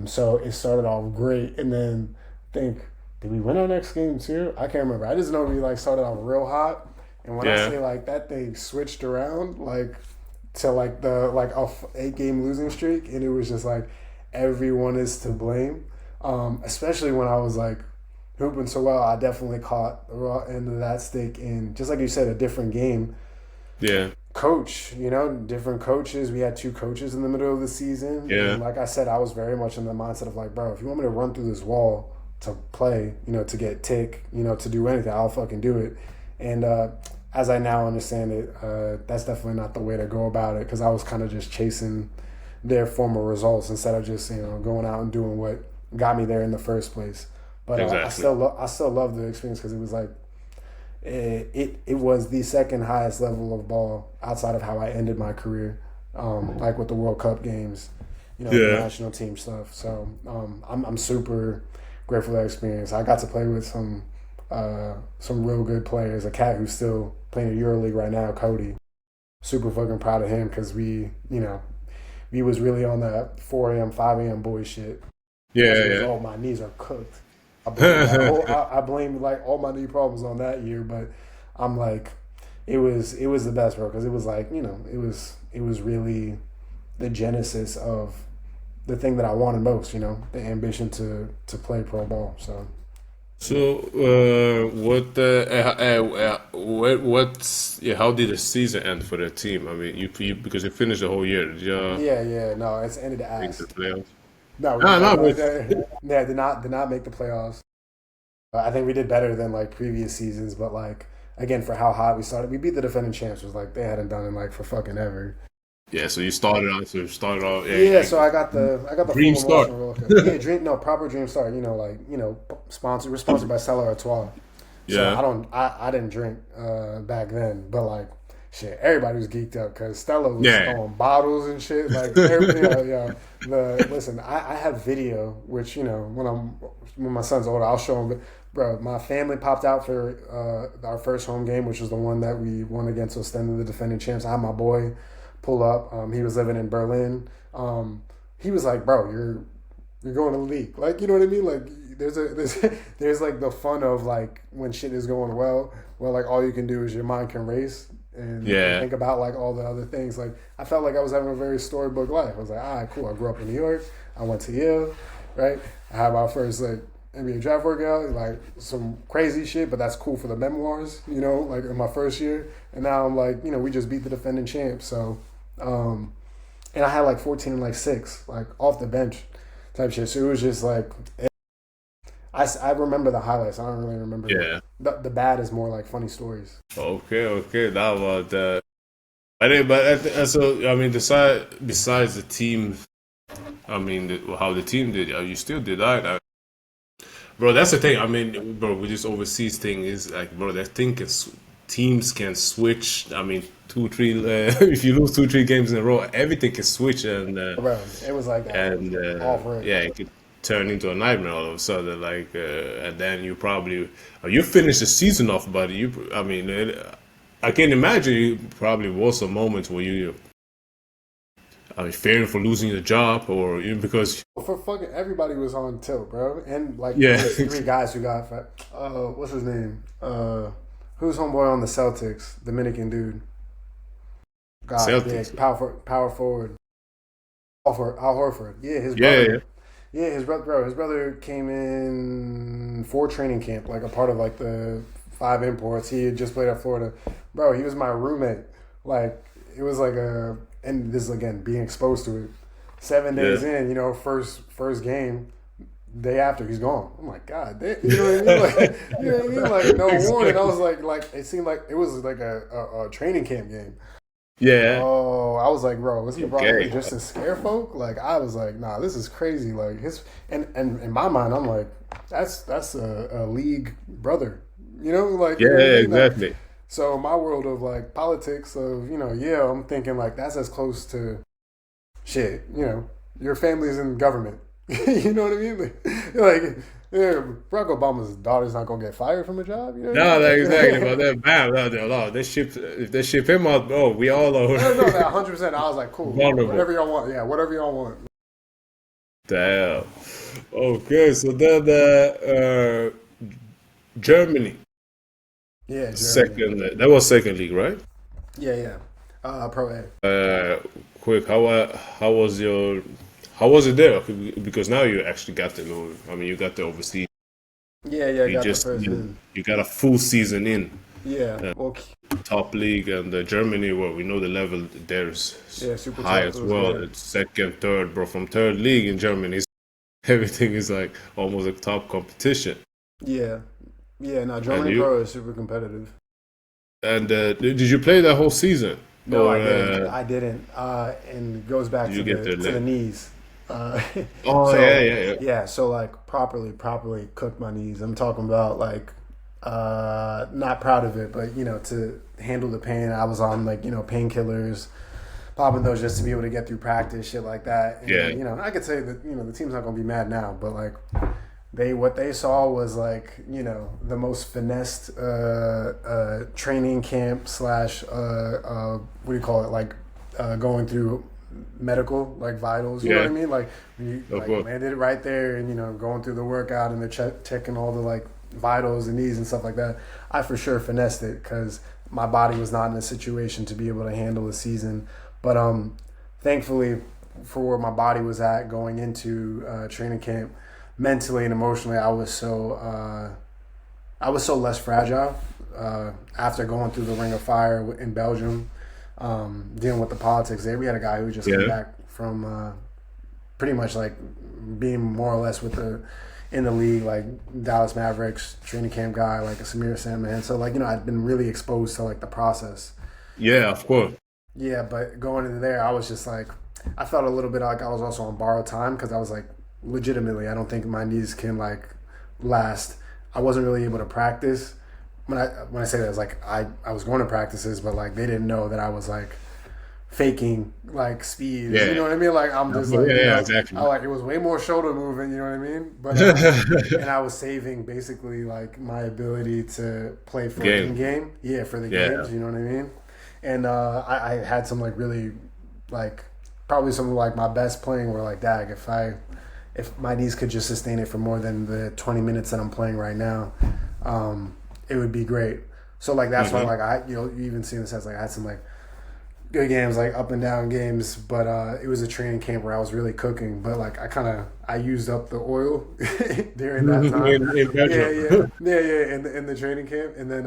So it started off great, and then I think did we win our next game too? I can't remember. I just know we like started off real hot, and when I Yeah, say like that thing switched around like to like the like a 8 game losing streak, and it was just like everyone is to blame. Especially when I was like hooping so well, I definitely caught the raw end of that stick in just like you said, a different game yeah, coach, different coaches. We had two coaches in the middle of the season. yeah. And like I said, I was very much in the mindset of like, bro, if you want me to run through this wall to play, to get tick, to do anything, I'll fucking do it. And as I now understand it, that's definitely not the way to go about it because I was kind of just chasing their former results instead of just, going out and doing what got me there in the first place. But Exactly. I still love the experience because it was like it was the second highest level of ball outside of how I ended my career, like with the World Cup games, the Yeah. national team stuff. So I'm super grateful for that experience. I got to play with some real good players. A cat who's still playing in EuroLeague right now, Cody. Super fucking proud of him because we was really on that 4 a.m. 5 a.m. boy shit as a Yeah, result, my knees are cooked. I blame that whole. I blame like all my knee problems on that year, but I'm like, it was the best, bro, because it was like it was really the genesis of the thing that I wanted most, the ambition to play pro ball. So So, what's yeah? How did the season end for the team? I mean, you because you finished the whole year. Did you yeah, yeah, no, it's ended the make the ass. playoffs? No, we Ah, no, no, no, but yeah, did not make the playoffs. I think we did better than like previous seasons, but like again for how hot we started, we beat the defending champs, was like they hadn't done it like for fucking ever. yeah. So you started out. So you started out. Yeah, Yeah, so like I got the dream full start. emotional roller coaster. Yeah, dream no proper dream start. Sponsored. We're sponsored by Stella Artois, so Yeah, I didn't drink back then, but like shit, everybody was geeked up because Stella was yeah, throwing bottles and shit. Like everybody, listen, I have video, which when my son's older, I'll show him. But bro, my family popped out for our first home game, which was the one that we won against Ostend, the defending champs. I had my boy pull up. He was living in Berlin. He was like, "Bro, you're going to the league." Like, you know what I mean? Like, there's like the fun of like when shit is going well, where like all you can do is your mind can race and yeah, think about like all the other things. Like, I felt like I was having a very storybook life. I was like, all right, cool. I grew up in New York. I went to Yale, right? I had my first like NBA draft workout, like some crazy shit, but that's cool for the memoirs, like in my first year. And now I'm like, we just beat the defending champ. So, and I had like 14 and like six, like off the bench type shit. So it was just like, I remember the highlights. I don't really remember yeah. the bad is more like funny stories. Okay, okay. That was that. I think, but so I mean, besides the team, I mean, how the team did, you still did that. Bro, that's the thing. I mean, bro, with this overseas thing is like, bro, that thing can teams can switch. I mean, two, three. If you lose two, three games in a row, everything can switch, Bro, it was like that and off rip. yeah, it could turn into a nightmare all of a sudden. Like, and then you probably you finish the season off, but I mean, I can imagine you probably was some moments where you, I mean, fearing for losing your job or because For fucking everybody was on tilt, bro. And like yeah, those three guys who got what's his name? Who's homeboy on the Celtics? Dominican dude. God, Celtics, big, power forward. Al Horford. Yeah, his yeah, brother. yeah, Yeah, his brother. Bro, his brother came in for training camp, like a part of like the five imports. He had just played at Florida. Bro, he was my roommate. Like it was like and this is again being exposed to it. 7 days yeah. in, first game. Day after he's gone. I'm like, God, you know what I mean? Like, you know what I mean? Like no warning. I Exactly. was like, it seemed like it was like a training camp game. Yeah, Oh, I was like, bro, was he brought in okay, just to scare folk? Like, I was like, nah, this is crazy. Like and in my mind, I'm like, that's a league brother. Like yeah, you know what I yeah, mean? Like, exactly. so my world of like politics of yeah, I'm thinking like that's as close to shit. Your family's in government. You know what I mean? Like, yeah, Barack Obama's daughter's not gonna get fired from a job. You know what I No, mean? like, exactly. But Like, then, bam, no, they ship if they ship him out. Oh, we all are no, that 100%. I was like, cool, vulnerable. whatever y'all want. Yeah, whatever y'all want. Damn. Okay, so then Germany, Yeah, Germany. second. That was second league, right? Yeah, yeah. Pro A. Uh, Quick. How was your how was it there? Okay, because now you actually got to know. I mean, you got the overseas. Yeah, yeah. You Got the just first in. you got a full season in Yeah. Well, top league and Germany. Well, we know the level there is yeah. Super high tough. It as was well. good. It's second, third, bro. From third league in Germany, everything is like almost a top competition. Yeah, yeah. No, And Germany you Pro is super competitive. and did you play that whole season No, or I didn't. I didn't. And it goes back did to you get the there to the late? knees. Uh, Oh yeah, so yeah, yeah, yeah, so like properly cook my knees. I'm talking about like not proud of it, but to handle the pain, I was on like painkillers, popping those just to be able to get through practice, shit like that. yeah, And I could say that the team's not gonna be mad now, but like what they saw was like the most finessed training camp slash what do you call it, like going through medical like vitals, you know what yeah. I mean, like you Of like course, landed it right there, and going through the workout, and they're checking all the like vitals and needs and stuff like that. I for sure finessed it because my body was not in a situation to be able to handle a season, but thankfully for where my body was at going into training camp, mentally and emotionally, I was so less fragile after going through the ring of fire in Belgium, dealing with the politics there. We had a guy who just came yeah, back from pretty much like being more or less with the in the league, like Dallas Mavericks training camp guy, like a Samir Sandman. So like I'd been really exposed to like the process. yeah. Of course, Yeah, but going into there, I was just like, I felt a little bit like I was also on borrowed time because I was like, legitimately, I don't think my knees can like last. I wasn't really able to practice. When I say that, it's like I was going to practices, but like they didn't know that I was like faking like speed. You yeah, know what I mean? Like I'm of just course, like yeah, yeah, I exactly. like it was way more shoulder movement. You know what I mean? But and I was saving basically like my ability to play for in Game, game. Yeah, for the yeah, games. You know what I mean? And I had some like really like probably some of like my best playing were like dag if my knees could just sustain it for more than the 20 minutes that I'm playing right now, it would be great. So like that's why hmm like you even see in the sense like I had some like good games, like up and down games, but it was a training camp where I was really cooking, but like I used up the oil during that time. in Yeah, Belgium. yeah, in the training camp, and then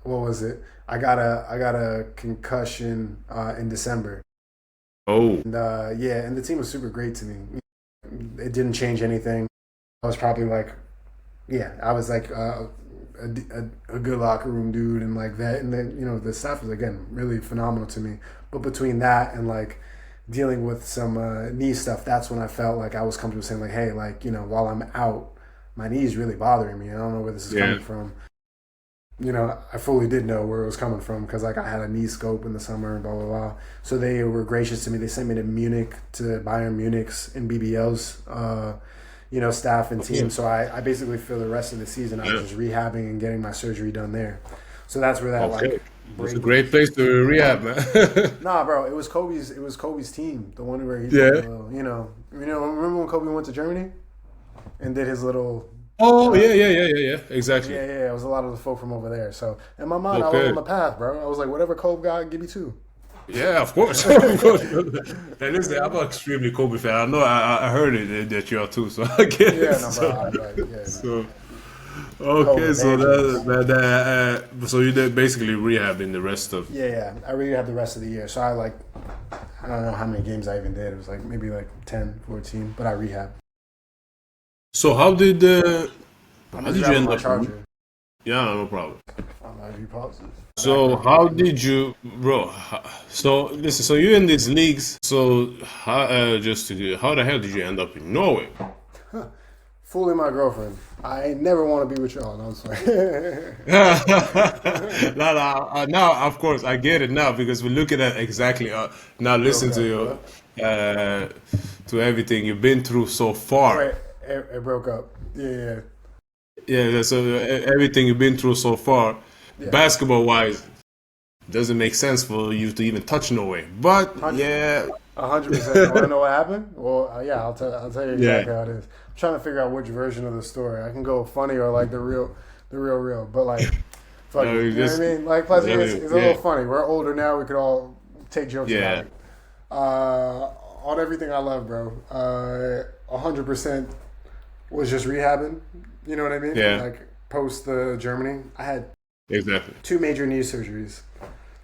what was it? I got a concussion in December, Oh, and yeah, and the team was super great to me. It didn't change anything. I was probably like, yeah, I was like a good locker room dude and like that, and then the staff was again really phenomenal to me. But between that and like dealing with some knee stuff, that's when I felt like I was comfortable saying like, hey, like while I'm out, my knee's really bothering me. I don't know where this is yeah, coming from. I fully did know where it was coming from because like I had a knee scope in the summer and blah blah blah. So they were gracious to me. They sent me to Munich to Bayern Munich's and BBL's staff and team. Okay. So I basically for the rest of the season I was Yeah. just rehabbing and getting my surgery done there. So that's where that Okay. like That's a break. great place to rehab, man. Nah, bro, it was Kobe's. It was Kobe's team, the one where he did the Yeah. little, Remember when Kobe went to Germany and did his little. Oh, Uh, yeah, yeah, yeah, yeah, yeah. Exactly. yeah. It was a lot of the folk from over there. So in my mind, I was on Okay. the path, bro. I was like, whatever Kobe got, give me two. Yeah, of course, of course. And listen, I'm an extremely Kobe fan. I know, I heard it that you are too, so I get it. Yeah, no, bro. I like, yeah, no. So Kobe okay, so evangelist. so you did basically rehab in the rest of. Yeah. I really had the rest of the year. So I don't know how many games I even did. It was like maybe like 10, 14, but I rehabbed. So I'm how just did you grabbing end my up? charger. Yeah, no problem. I'm not if you pauses. So how did you, bro? So listen, so you're in these leagues. So how the hell did you end up in Norway? Fooling my girlfriend. I never want to be with y'all. No, I'm sorry. No, no, now of course I get it now because we're looking at exactly now. Listen Broke to up, your bro. to everything you've been through so far. Wait, it broke up. Yeah. Yeah, so everything you've been through so far, Yeah. basketball wise, doesn't make sense for you to even touch Norway. But yeah, 100%. You want to know what happened? Well, yeah, I'll tell you yeah, exactly how it is. I'm trying to figure out which version of the story. I can go funny or like the real. But like, fuck no, it. you You know what just I mean? Like, plus it's a yeah, little funny. We're older now. We could all take jokes about yeah, it. On everything I love, bro. 100% was just rehabbing. You know what I mean? yeah, Like post the Germany, I had exactly. 2 major knee surgeries.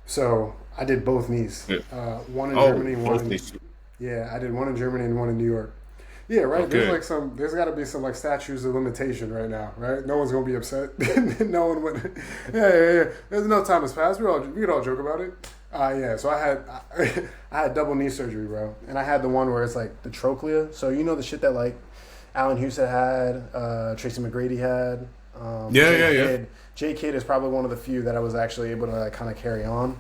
So I did both knees. Yeah. One in Oh, Germany, one both in these. yeah, I did one in Germany and one in New York. Yeah, right. Okay. There's got to be some like statutes of limitation right now, right? No one's gonna be upset. No one would. Yeah. There's no time has passed. We could all joke about it. Yeah. So I had double knee surgery, bro, and I had the one where it's like the trochlea. So you know the shit that like Allen Houston had, Tracy McGrady had. Yeah, Jay yeah, yeah, Kidd. Jay Kidd is probably one of the few that I was actually able to like kind of carry on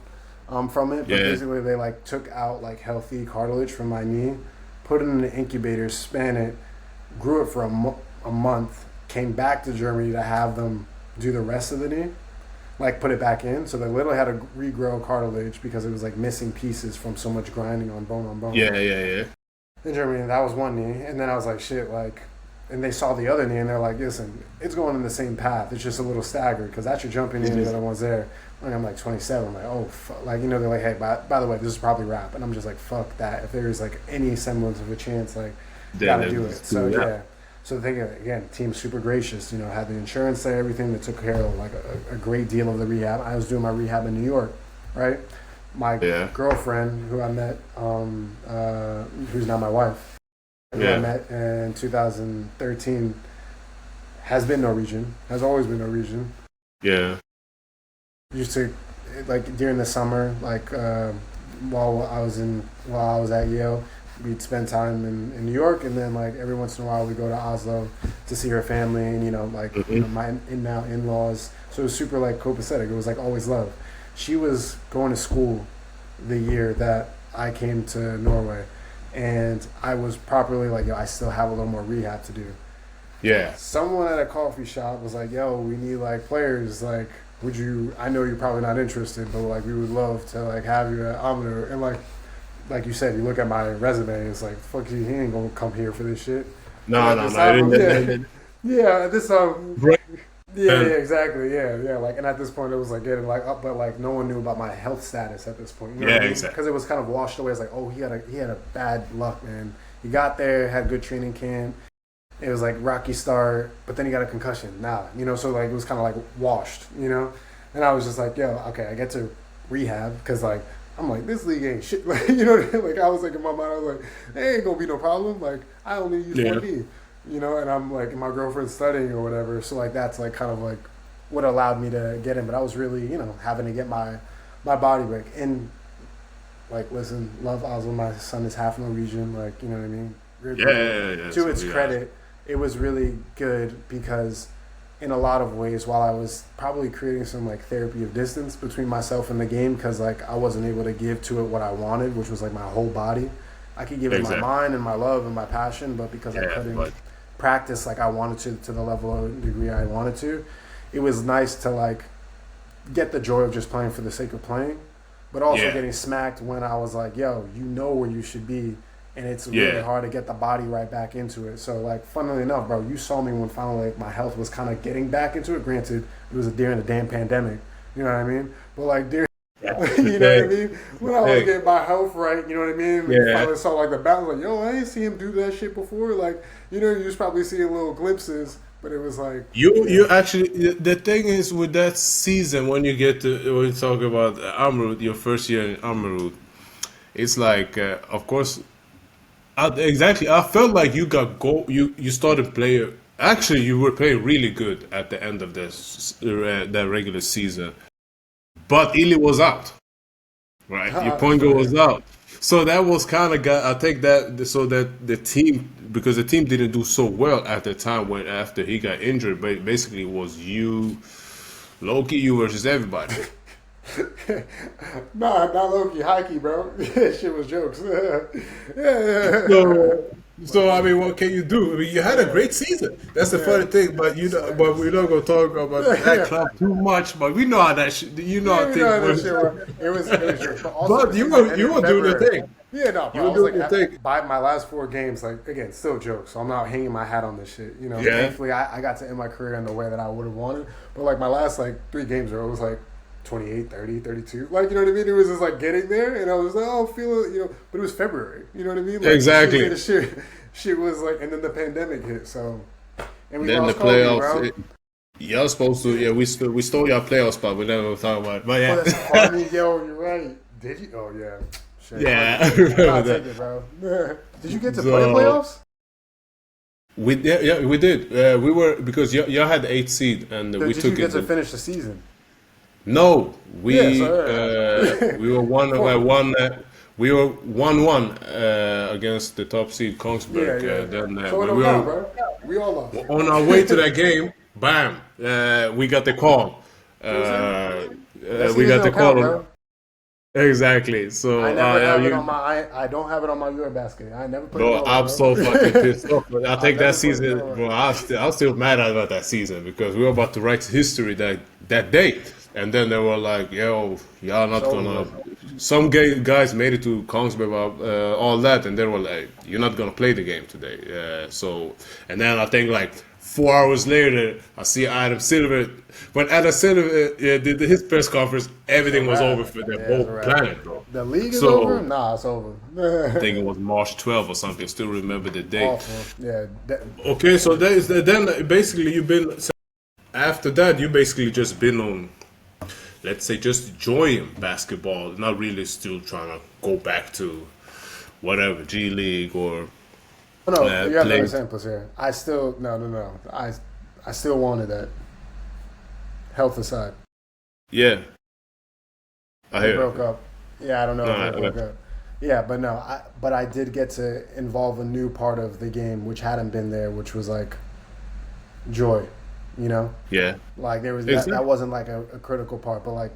from it. But yeah. basically, they like took out like healthy cartilage from my knee, put it in an incubator, span it, grew it for a month, came back to Germany to have them do the rest of the knee, like put it back in. So they literally had to regrow cartilage because it was like missing pieces from so much grinding on bone on bone. Yeah. In Germany, that was one knee, and then I was like, shit, like, and they saw the other knee, and they're like, listen, it's going in the same path. It's just a little staggered because that's your jumping in, the other one's there. Like, I'm like 27. I'm like, oh, fuck. Like, they're like, hey, by the way, this is probably rap, and I'm just like, fuck that. If there's like any semblance of a chance, like, gotta do it. So yeah. So the thing again, team's super gracious. Had the insurance there, everything that took care of like a great deal of the rehab. I was doing my rehab in New York, right? My girlfriend, who I met, who's now my wife, who I met in 2013, has been Norwegian, has always been Norwegian. Yeah. Used to, like during the summer, like while I was at Yale, we'd spend time in New York, and then like every once in a while we go to Oslo to see her family, and my now in-laws. So it was super like copacetic. It was like always love. She was going to school the year that I came to Norway, and I was properly like, yo, I still have a little more rehab to do. Yeah. Someone at a coffee shop was like, yo, we need like players, like, I know you're probably not interested, but like we would love to like have you at Amador. And like you said, you look at my resume, it's like, fuck you, he ain't gonna come here for this shit. No. Yeah, at this time, Right. yeah, exactly, yeah. Like, and at this point, it was like getting like up, but like no one knew about my health status at this point. You know what I mean? Exactly. Because it was kind of washed away. It's like, oh, he had a bad luck, man. He got there, had good training camp. It was like rocky start, but then he got a concussion. So like it was kind of like washed, And I was just like, yo, okay, I get to rehab because like I'm like, this league ain't shit. Like, like I was like in my mind, I was like, there ain't gonna be no problem. Like I only use one knee. And I'm like, my girlfriend's studying or whatever. So like, that's like kind of like what allowed me to get in. But I was really, having to get my body back. And like, listen, love Oslo. My son is half Norwegian. Like, you know what I mean? Yeah. To its credit, it was really good because in a lot of ways, while I was probably creating some like therapy of distance between myself and the game, because like I wasn't able to give to it what I wanted, which was like my whole body. I could give it my mind and my love and my passion, but because I couldn't practice like I wanted to the level of degree I wanted to, it was nice to like get the joy of just playing for the sake of playing, but also Yeah, getting smacked when I was like, yo, you know where you should be, and it's really yeah, hard to get the body right back into it. So like, funnily enough, bro, you saw me when finally like, my health was kind of getting back into it. Granted, it was during the damn pandemic, you know what I mean? But like during that's the you know what I thing. mean? The When I was thing. getting my health right, you know what I mean? When you Yeah. finally saw like the battle, like, yo, I ain't see him do that shit before. Like, you know, you was probably seeing little glimpses, but it was like, yeah. You actually the thing is with that season when you get to when you talk about Amrut, your first year in Amrut, it's like of course exactly. I felt like you got you started playing. Actually, you were playing really good at the end of this that regular season, but Ili was out. Right, your point guard So yeah. was out. So that was kind of got. I think that so that the team because the team didn't do so well at the time when after he got injured, but basically it was you, Loki, you versus everybody. Nah, not low key, high key, bro. Shit was jokes. Yeah. So I mean, what can you do? I mean, you had a Yeah. great season. That's the Yeah. funny thing, but but we're not gonna talk about that Yeah. club too much. But we know how that you know Yeah, how we things know how that work. shit was. It was jokes. But also But the season you ended in were doing your February. thing. Yeah, no, You bro. were I was doing like, your thing. by my last four games, like again, still jokes. So I'm not hanging my hat on this shit. You know, Yeah. thankfully I got to end my career in the way that I would have wanted. But like my last like three games, bro, it was like 28, 30, 32. Like, you know what I mean? It was just like getting there, and I was like, oh, feel it, you know. But it was February. You know what I mean? Like as soon Exactly. as the shit was like, and then the pandemic hit. So, and we Then the lost Kobe, playoffs. bro. Y'all supposed to, yeah, we stole your playoff spot. We never talk about it. But Oh, that's oh, I yeah. mean, yo, you're right. Did you? Oh yeah, shit. Yeah, I I'll remember take that. it, bro. Did you get to play So, playoffs? yeah, we did. We were, because y'all had the eighth seed and Or we did you took get it. to finish the season? No, Yeah, so we were for, we were 1-1 against the top seed yeah, Kongsberg. yeah. Then So it when don't we count, were bro. We all lost. on our way to that game, bam, we got the call. See what I'm saying? That We season got the don't count, call on, bro. exactly. I So never have it on you, my. I don't have it on my Eurobasket. I never put it bro, nowhere, I'm bro. so fucking pissed off. But I I think that never put it season, nowhere. bro, I'm still mad about that season because we were about to write history that day, and then they were like, "Yo, y'all It's not over gonna." with. Some guys made it to Kongsberg, all that, and they were like, "You're not gonna play the game today." So, and then I think like 4 hours later, I see Adam Silver. When Adam Silver did his press conference, It's a everything was wrap. over for the Yeah, it's whole a wrap. planet, bro. The league is over. So Nah, it's over. I think it was March 12th or something. Still remember the date. Awful. Yeah. Okay, so that is then basically you've been after that you basically just been on, let's say, just enjoying basketball, not really still trying to go back to whatever G League or No, you have to play. understand, plus here. I still no. I still wanted that. Health aside, Yeah, I they hear broke it. up. Yeah, I don't know No, if they broke up. Yeah, but no, but I did get to involve a new part of the game which hadn't been there, which was like joy. You know, yeah, like there was that. exactly. That wasn't like a critical part, but like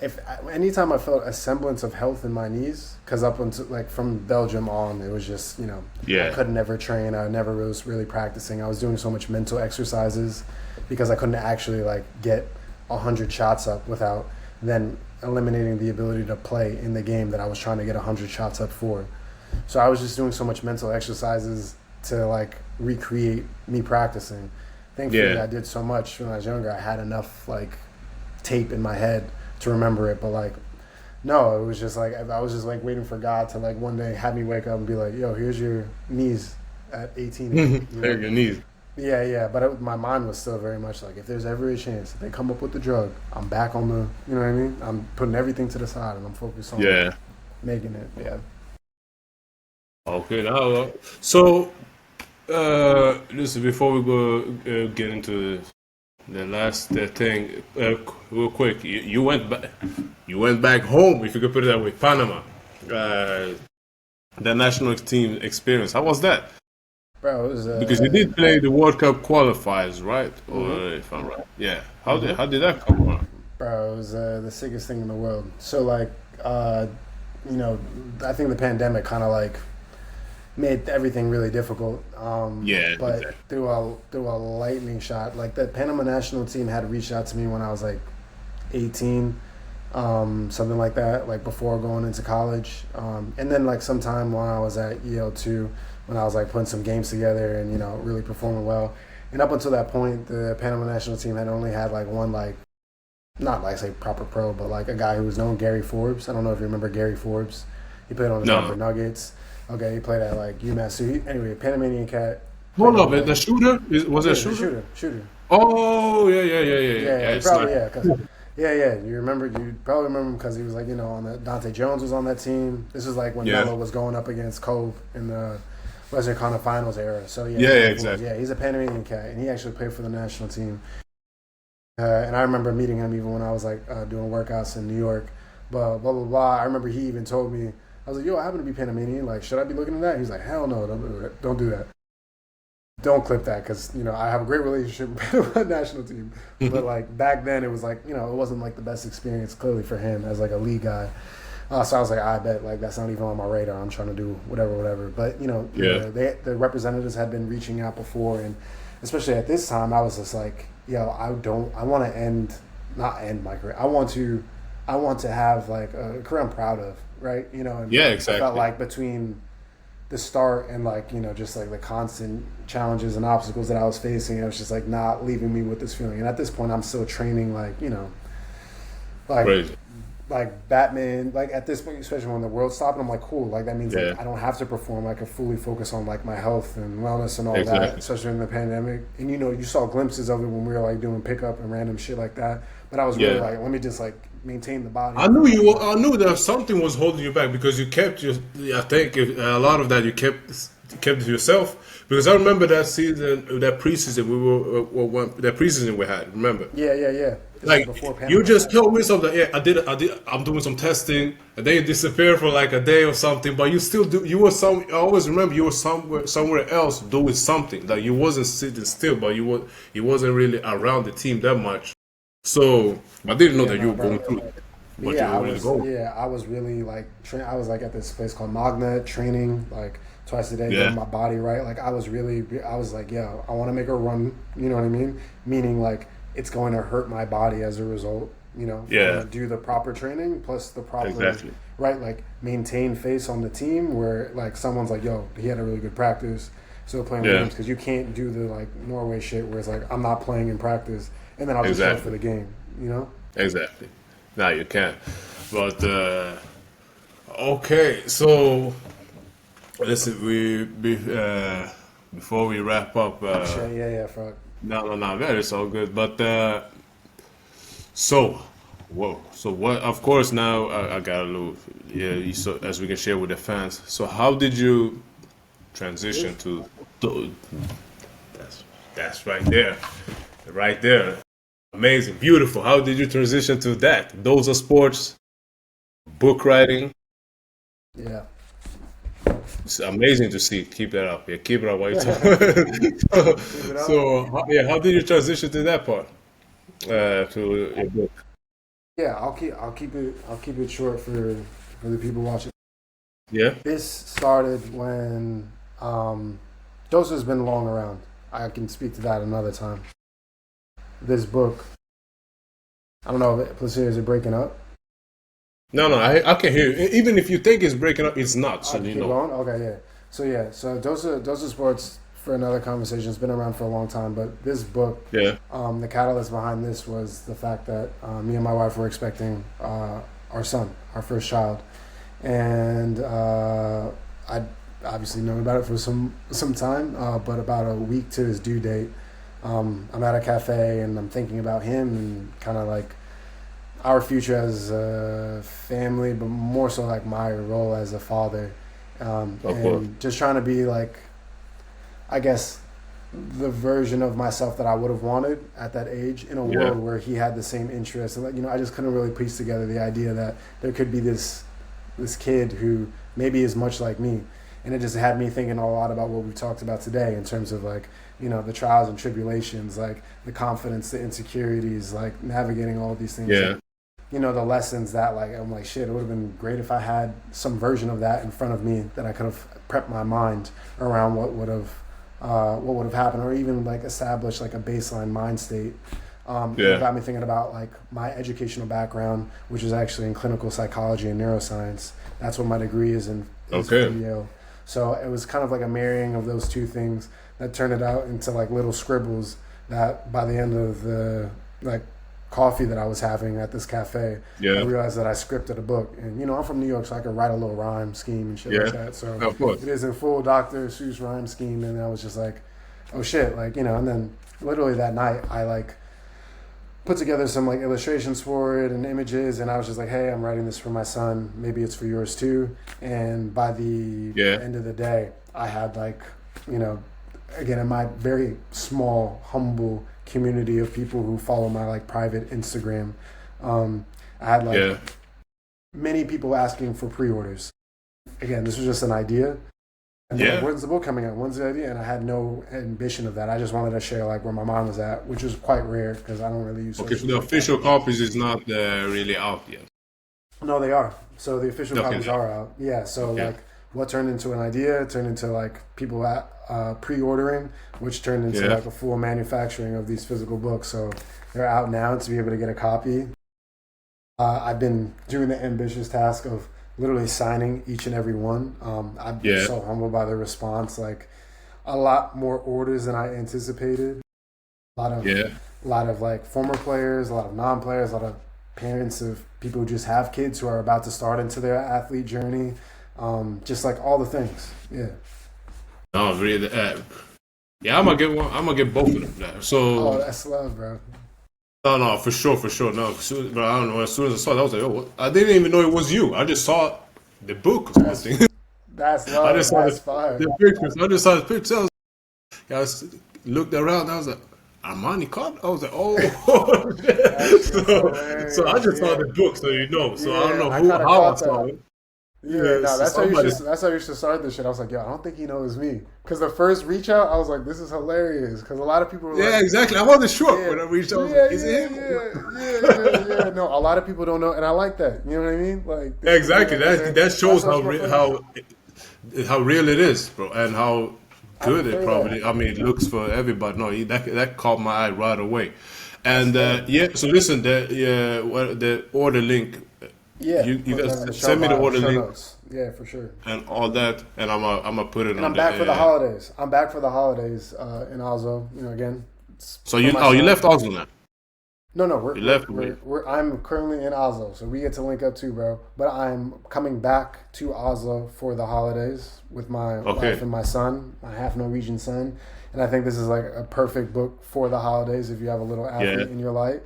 if anytime I felt a semblance of health in my knees, because up until like from Belgium on, it was just I Yeah, could never train. I never was really practicing. I was doing so much mental exercises because I couldn't actually like get 100 shots up without then eliminating the ability to play in the game that I was trying to get 100 shots up for. So I was just doing so much mental exercises to like recreate me practicing. Thankfully, yeah, I did so much when I was younger. I had enough like tape in my head to remember it, but like no, it was just like I was just like waiting for God to like one day have me wake up and be like, "Yo, here's your knees at 18 again." You Take know? your knees. Yeah, yeah. But my mind was still very much like, if there's ever a chance that they come up with the drug, I'm back on the. You know what I mean? I'm putting everything to the side and I'm focused on Yeah. making it. Yeah. Okay. Now, so listen, before we go get into the last thing, real quick, you went back home, if you could put it that way, Panama. Uh, the national team experience. How was that? Bro, it was Because you did play the World Cup qualifiers, right? Or if I'm right, yeah. How did that come on? bro, it was the sickest thing in the world. So like, you know, I think the pandemic kind of like made everything really difficult. Yeah, But exactly. through a lightning shot, like the Panama national team had reached out to me when I was like 18, something like that, like before going into college. And then like sometime when I was at Yale too, when I was like putting some games together and really performing well. And up until that point, the Panama national team had only had like one like not like say proper pro, but like a guy who was known, Gary Forbes. I don't know if you remember Gary Forbes. He played on the Denver No. Nuggets. Okay, he played at like UMass. So anyway, Panamanian cat played Hold on up, like the shooter was it a yeah, the shooter? shooter. Oh, yeah, yeah, yeah, yeah, yeah. Yeah, Yeah, you it's not. probably cause yeah. You probably remember him because he was like on the Dante Jones was on that team. This was like when Yeah, Melo was going up against Cove in the Western Conference Finals era. So yeah, yeah, yeah, Gary Forbes. exactly. Yeah, he's a Panamanian cat, and he actually played for the national team. And I remember meeting him even when I was like doing workouts in New York. But blah blah blah. I remember he even told me, I was like, "Yo, I happen to be Panamanian. Like, should I be looking at that?" He's like, "Hell no, don't do that. Don't do that. Don't clip that because I have a great relationship with the national team." But like back then, it was like it wasn't like the best experience clearly for him as like a league guy. So I was like, I bet like that's not even on my radar. I'm trying to do whatever. But Yeah, the representatives had been reaching out before, and especially at this time, I was just like, yo, I want to not end my career. I want to have like a career I'm proud of, right? And yeah, I felt exactly. like between the start and like just like the constant challenges and obstacles that I was facing, it was just like not leaving me with this feeling. And at this point, I'm still training like like Crazy. like Batman, like at this point, especially when the world stopped, I'm like, cool. Like that means Yeah, like I don't have to perform. I can fully focus on like my health and wellness and all that, exactly. especially in the pandemic. And you saw glimpses of it when we were like doing pickup and random shit like that. But I was really Yeah. like, let me just like maintain the body I for knew like you. I knew that something was holding you back because you kept your. I think a lot of that you kept it yourself because I remember that season, that preseason that preseason we had. Remember, yeah. This was like before you Panama. just told me something. Yeah, I'm doing some testing, and then you disappeared for like a day or something. But you still do. You were some. I always remember you were somewhere else doing something. Like you wasn't sitting still, but you wasn't really around the team that much. So I didn't know Yeah, that you no, were going bro. through it, But but you were really going. yeah, I was really like I was like at this place called Magnet training like twice a day, getting Yeah, my body right. Like I was like, yeah, I want to make a run. You know what I mean? Meaning like it's going to hurt my body as a result. If I'm yeah, gonna do the proper training plus the proper exactly. right like maintain face on the team where like someone's like, yo, he had a really good practice, still playing Yeah, games because you can't do the like Norway shit where it's like I'm not playing in practice and then I'll just show up for exactly, the game. You know? exactly. Now you can, but okay. So listen, before we wrap up. Shit, yeah, fuck. No, that is all good. But so, whoa. So what? Of course, now I got a little. Yeah, so as we can share with the fans. So how did you transition to that's that's right there. Amazing, beautiful. How did you transition to that? Those are sports, book writing. Yeah. It's amazing to see. Keep that up. Yeah, keep it up while you talk. Keep it up. So, yeah, how did you transition to that part? To your book. Yeah, I'll keep it short for the people watching. Yeah. This started when Joseph's been long around. I can speak to that another time. This book, I don't know if listeners are breaking up. No, I can hear you. Even if you think it's breaking up, it's not. I So can you keep know. going. Okay, yeah. So Joseph Sports for another conversation. It's been around for a long time, but this book, Yeah. the catalyst behind this was the fact that me and my wife were expecting our son, our first child, and I'd obviously known about it for some time, but about a week to his due date, I'm at a cafe and I'm thinking about him and kind of like our future as a family, but more so like my role as a father, Of course. and just trying to be like, I guess, the version of myself that I would have wanted at that age in a Yeah. world where he had the same interests. And like, I just couldn't really piece together the idea that there could be this kid who maybe is much like me. And it just had me thinking a lot about what we talked about today in terms of like, the trials and tribulations, like the confidence, the insecurities, like navigating all of these things. Yeah. the lessons that like I'm like shit. It would have been great if I had some version of that in front of me that I could have prepped my mind around what would have happened, or even like establish like a baseline mind state. It Yeah. got me thinking about like my educational background, which is actually in clinical psychology and neuroscience. That's what my degree is Okay. from Yale. So it was kind of like a marrying of those two things that turned it out into like little scribbles that by the end of the like coffee that I was having at this cafe, I Yeah. realized that I scripted a book. And I'm from New York, so I could write a little rhyme scheme and shit like Yeah. that. So Of course. it is in full Dr. Seuss rhyme scheme, and I was just like, oh shit, like and then literally that night I like put together some like illustrations for it and images, and I was just like, hey, I'm writing this for my son, maybe it's for yours too. And by the Yeah. end of the day, I had like you know again, in my very small humble community of people who follow my like private Instagram, I had like Yeah. many people asking for pre-orders. Again, this was just an idea. And they're like, Yeah. when's the book coming out? When's the idea? And I had no ambition of that. I just wanted to share like where my mind was at, which was quite rare because I don't really use Okay, so social the media that official much. copies is not really out yet. No, they are. So the official Okay. copies are out. Yeah. So Yeah. like what turned into an idea turned into like people pre-ordering, which turned into Yeah. like a full manufacturing of these physical books. So they're out now to be able to get a copy. I've been doing the ambitious task of literally signing each and every one. I've been Yeah. so humbled by the response. Like a lot more orders than I anticipated. A lot of Yeah. like former players, a lot of non-players, a lot of parents of people who just have kids who are about to start into their athlete journey. Just like all the things. Yeah. No, really. Yeah, I'm gonna get one. I'm gonna get both of them now. Oh, So that's love, bro. no, no, for sure, for sure. No, but I don't know. As soon as I saw it, I was like, oh, what? I didn't even know it was you. I just saw the book or That's something. that's I love. just saw That's fire. the pictures. I just saw the pictures. I looked around. I was like, Armani Cotton. I was like, oh. That shit's So I hilarious. just saw Yeah. the book, so you know. So I don't Yeah, know I kind of how I caught saw that. it. Yeah, Yeah, no, so that's how you somebody. should. That's how you should start this shit. I was like, yo, I don't think he knows me. Because the first reach out, I was like, this is hilarious. Because a lot of people were Yeah, like, exactly. I wasn't sure yeah, when I reached out. I was yeah, like, is yeah, it him? yeah. No, a lot of people don't know, and I like that. You know what I mean? Like, they see me Exactly. like as That not shows so much my face. how real it is, bro, and how I good it prefer that. probably. I mean, it looks for everybody. No, that caught my eye right away. That's And love. yeah, so listen, the order link. Yeah, You put that guys in the send me the order show link notes. Yeah, for sure. and all that, and I'm gonna put it And on I'm back for the the. holidays. I'm back for the holidays in Oslo. Again, it's So for you my you son. left Oslo now. No, no, You left me. I'm currently in Oslo, so we get to link up too, bro. But I'm coming back to Oslo for the holidays with my wife Okay, and my son, my half Norwegian son. And I think this is like a perfect book for the holidays if you have a little yeah, athlete in your life.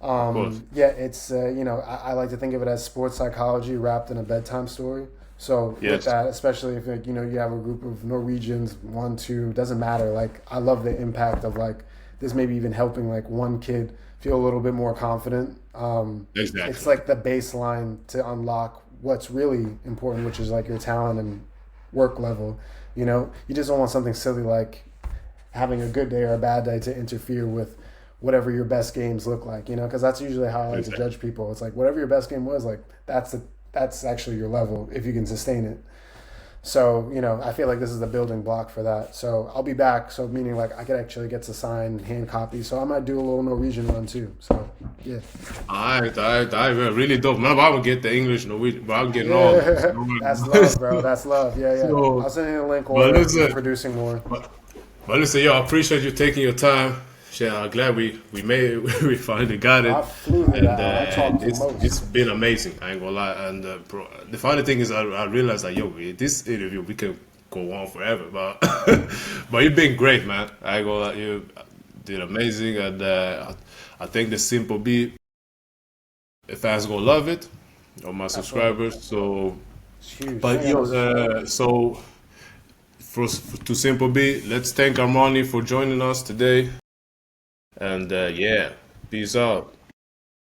of course, Yeah, it's I like to think of it as sports psychology wrapped in a bedtime story. So with yes, that, especially if like, you have a group of Norwegians, one, two, doesn't matter. Like I love the impact of like this maybe even helping like one kid feel a little bit more confident. It's exactly, like the baseline to unlock what's really important, which is like your talent and work level. You just don't want something silly like having a good day or a bad day to interfere with whatever your best games look like. Because that's usually how I like to exactly. judge people. It's like whatever your best game was, like that's actually your level if you can sustain it. So, I feel like this is the building block for that. So I'll be back. So meaning like I could actually get to sign hand copy. So I might do a little Norwegian run too. So yeah. I really dope. Man, I would get the English, Norwegian, but I'm getting all of them. Yeah. That's love, bro. That's love. Yeah, yeah. I'll So, send you a link but or be listen, producing more. but listen, yo, I appreciate you taking your time. Shit, I'm glad we made it. We finally got I it, flew through and that one. I talked the it's most. been amazing. I ain't gonna lie. And bro, the funny thing is, I realized that yo, this interview we can go on forever, but but you've been great, man. I ain't gonna lie, you did amazing, and I think the simple beat, the fans gonna love it, or my That's love. subscribers. So, It's huge. but Thank yo, you so much. so to simple beat, let's thank Armani for joining us today. And yeah, peace out.